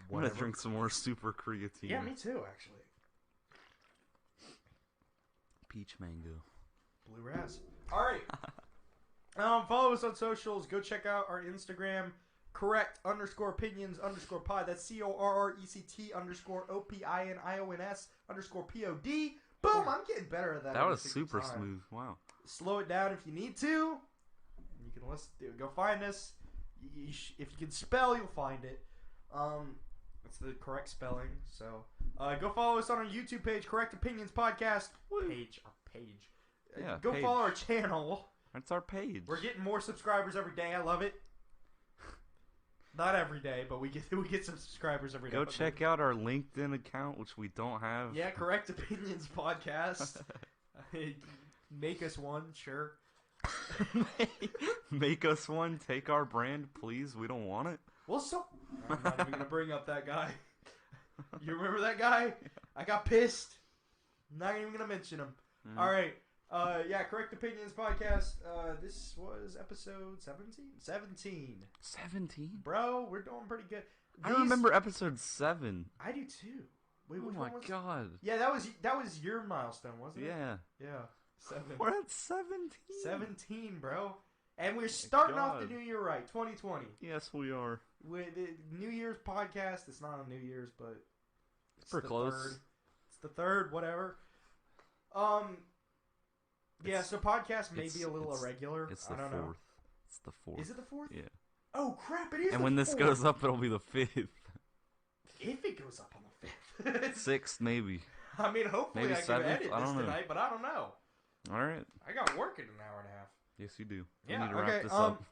A: Whatever.
B: drink some more super creatine.
A: Yeah, me too, actually.
B: Peach mango.
A: Blue Raz. All right. Follow us on socials. Go check out our Instagram. Correct_opinions_pod. That's CORRECT_OPINIONS_POD. Boom! I'm getting better at that.
B: That
A: every
B: was
A: single
B: super
A: time.
B: smooth. Wow.
A: Slow it down if you need to. You can listen. Go find us. If you can spell, you'll find it. That's the correct spelling. So go follow us on our YouTube page, Correct Opinions Podcast page.
B: Yeah,
A: go
B: page.
A: follow our channel.
B: That's our page.
A: We're getting more subscribers every day. I love it. Not every day, but we get some subscribers every day.
B: Go check out our LinkedIn account, which we don't have.
A: Yeah, Correct Opinions Podcast. Make us one, sure.
B: Make us one. Take our brand, please. We don't want it.
A: Well, so I'm not even gonna bring up that guy. You remember that guy? I got pissed. Not even gonna mention him.
B: Mm.
A: All right. Yeah, Correct Opinions Podcast. This was episode 17.
B: 17.
A: Bro, we're doing pretty good.
B: I remember episode 7.
A: I do too. Wait,
B: Oh
A: which
B: my
A: one was?
B: god.
A: Yeah, that was your milestone, wasn't it?
B: Yeah.
A: Yeah. 7.
B: We're at 17.
A: 17, bro. And we're starting off the
B: God.
A: new year right, 2020.
B: Yes, we are.
A: With the New Year's podcast, it's not on New Year's, but it's
B: Pretty
A: the
B: close.
A: Third. It's the 3rd, whatever. Yeah,
B: It's-
A: so podcast may
B: it's-
A: be a little
B: it's-
A: irregular.
B: It's
A: I
B: the
A: don't
B: 4th.
A: know.
B: It's the 4th.
A: Is it the 4th?
B: Yeah.
A: Oh crap! It is.
B: And
A: the
B: when this
A: 4th.
B: goes up, it'll be the 5th.
A: If it goes up on the 5th.
B: 6th, maybe.
A: I mean, hopefully
B: Maybe
A: I can
B: 7th?
A: edit
B: I
A: this
B: don't know.
A: tonight, but I don't know.
B: Alright.
A: I got work in an hour and a half.
B: Yes, you do.
A: Yeah,
B: We need to wrap
A: okay,
B: this up.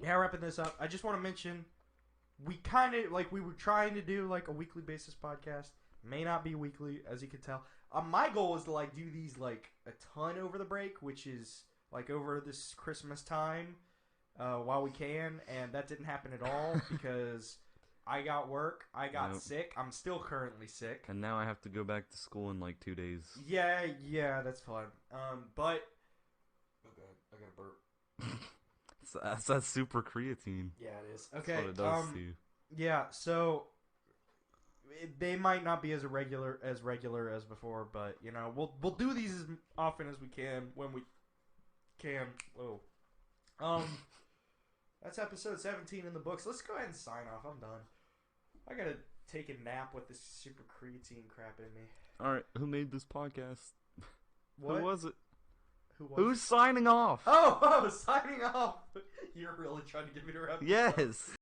A: Yeah, wrapping this up. I just want to mention, we kind of we were trying to do a weekly basis podcast. May not be weekly, as you can tell. My goal is to do these a ton over the break, which is over this Christmas time, while we can, and that didn't happen at all because I got work. I got
B: Nope.
A: sick. I'm still currently sick.
B: And now I have to go back to school in 2 days.
A: Yeah, that's fun. But okay, I got a burp.
B: That's that super creatine.
A: Yeah, it is.
B: That's
A: Okay.
B: what it does to you.
A: Yeah, so they might not be as regular as before, but we'll do these as often as we can when we can. Whoa. That's episode 17 in the books. Let's go ahead and sign off. I'm done. I gotta take a nap with this super creatine crap in me.
B: Alright, who made this podcast?
A: What?
B: Who was it?
A: Who was
B: Who's signing off?
A: Oh, signing off. You're really trying to get me to wrap this up.
B: Yes!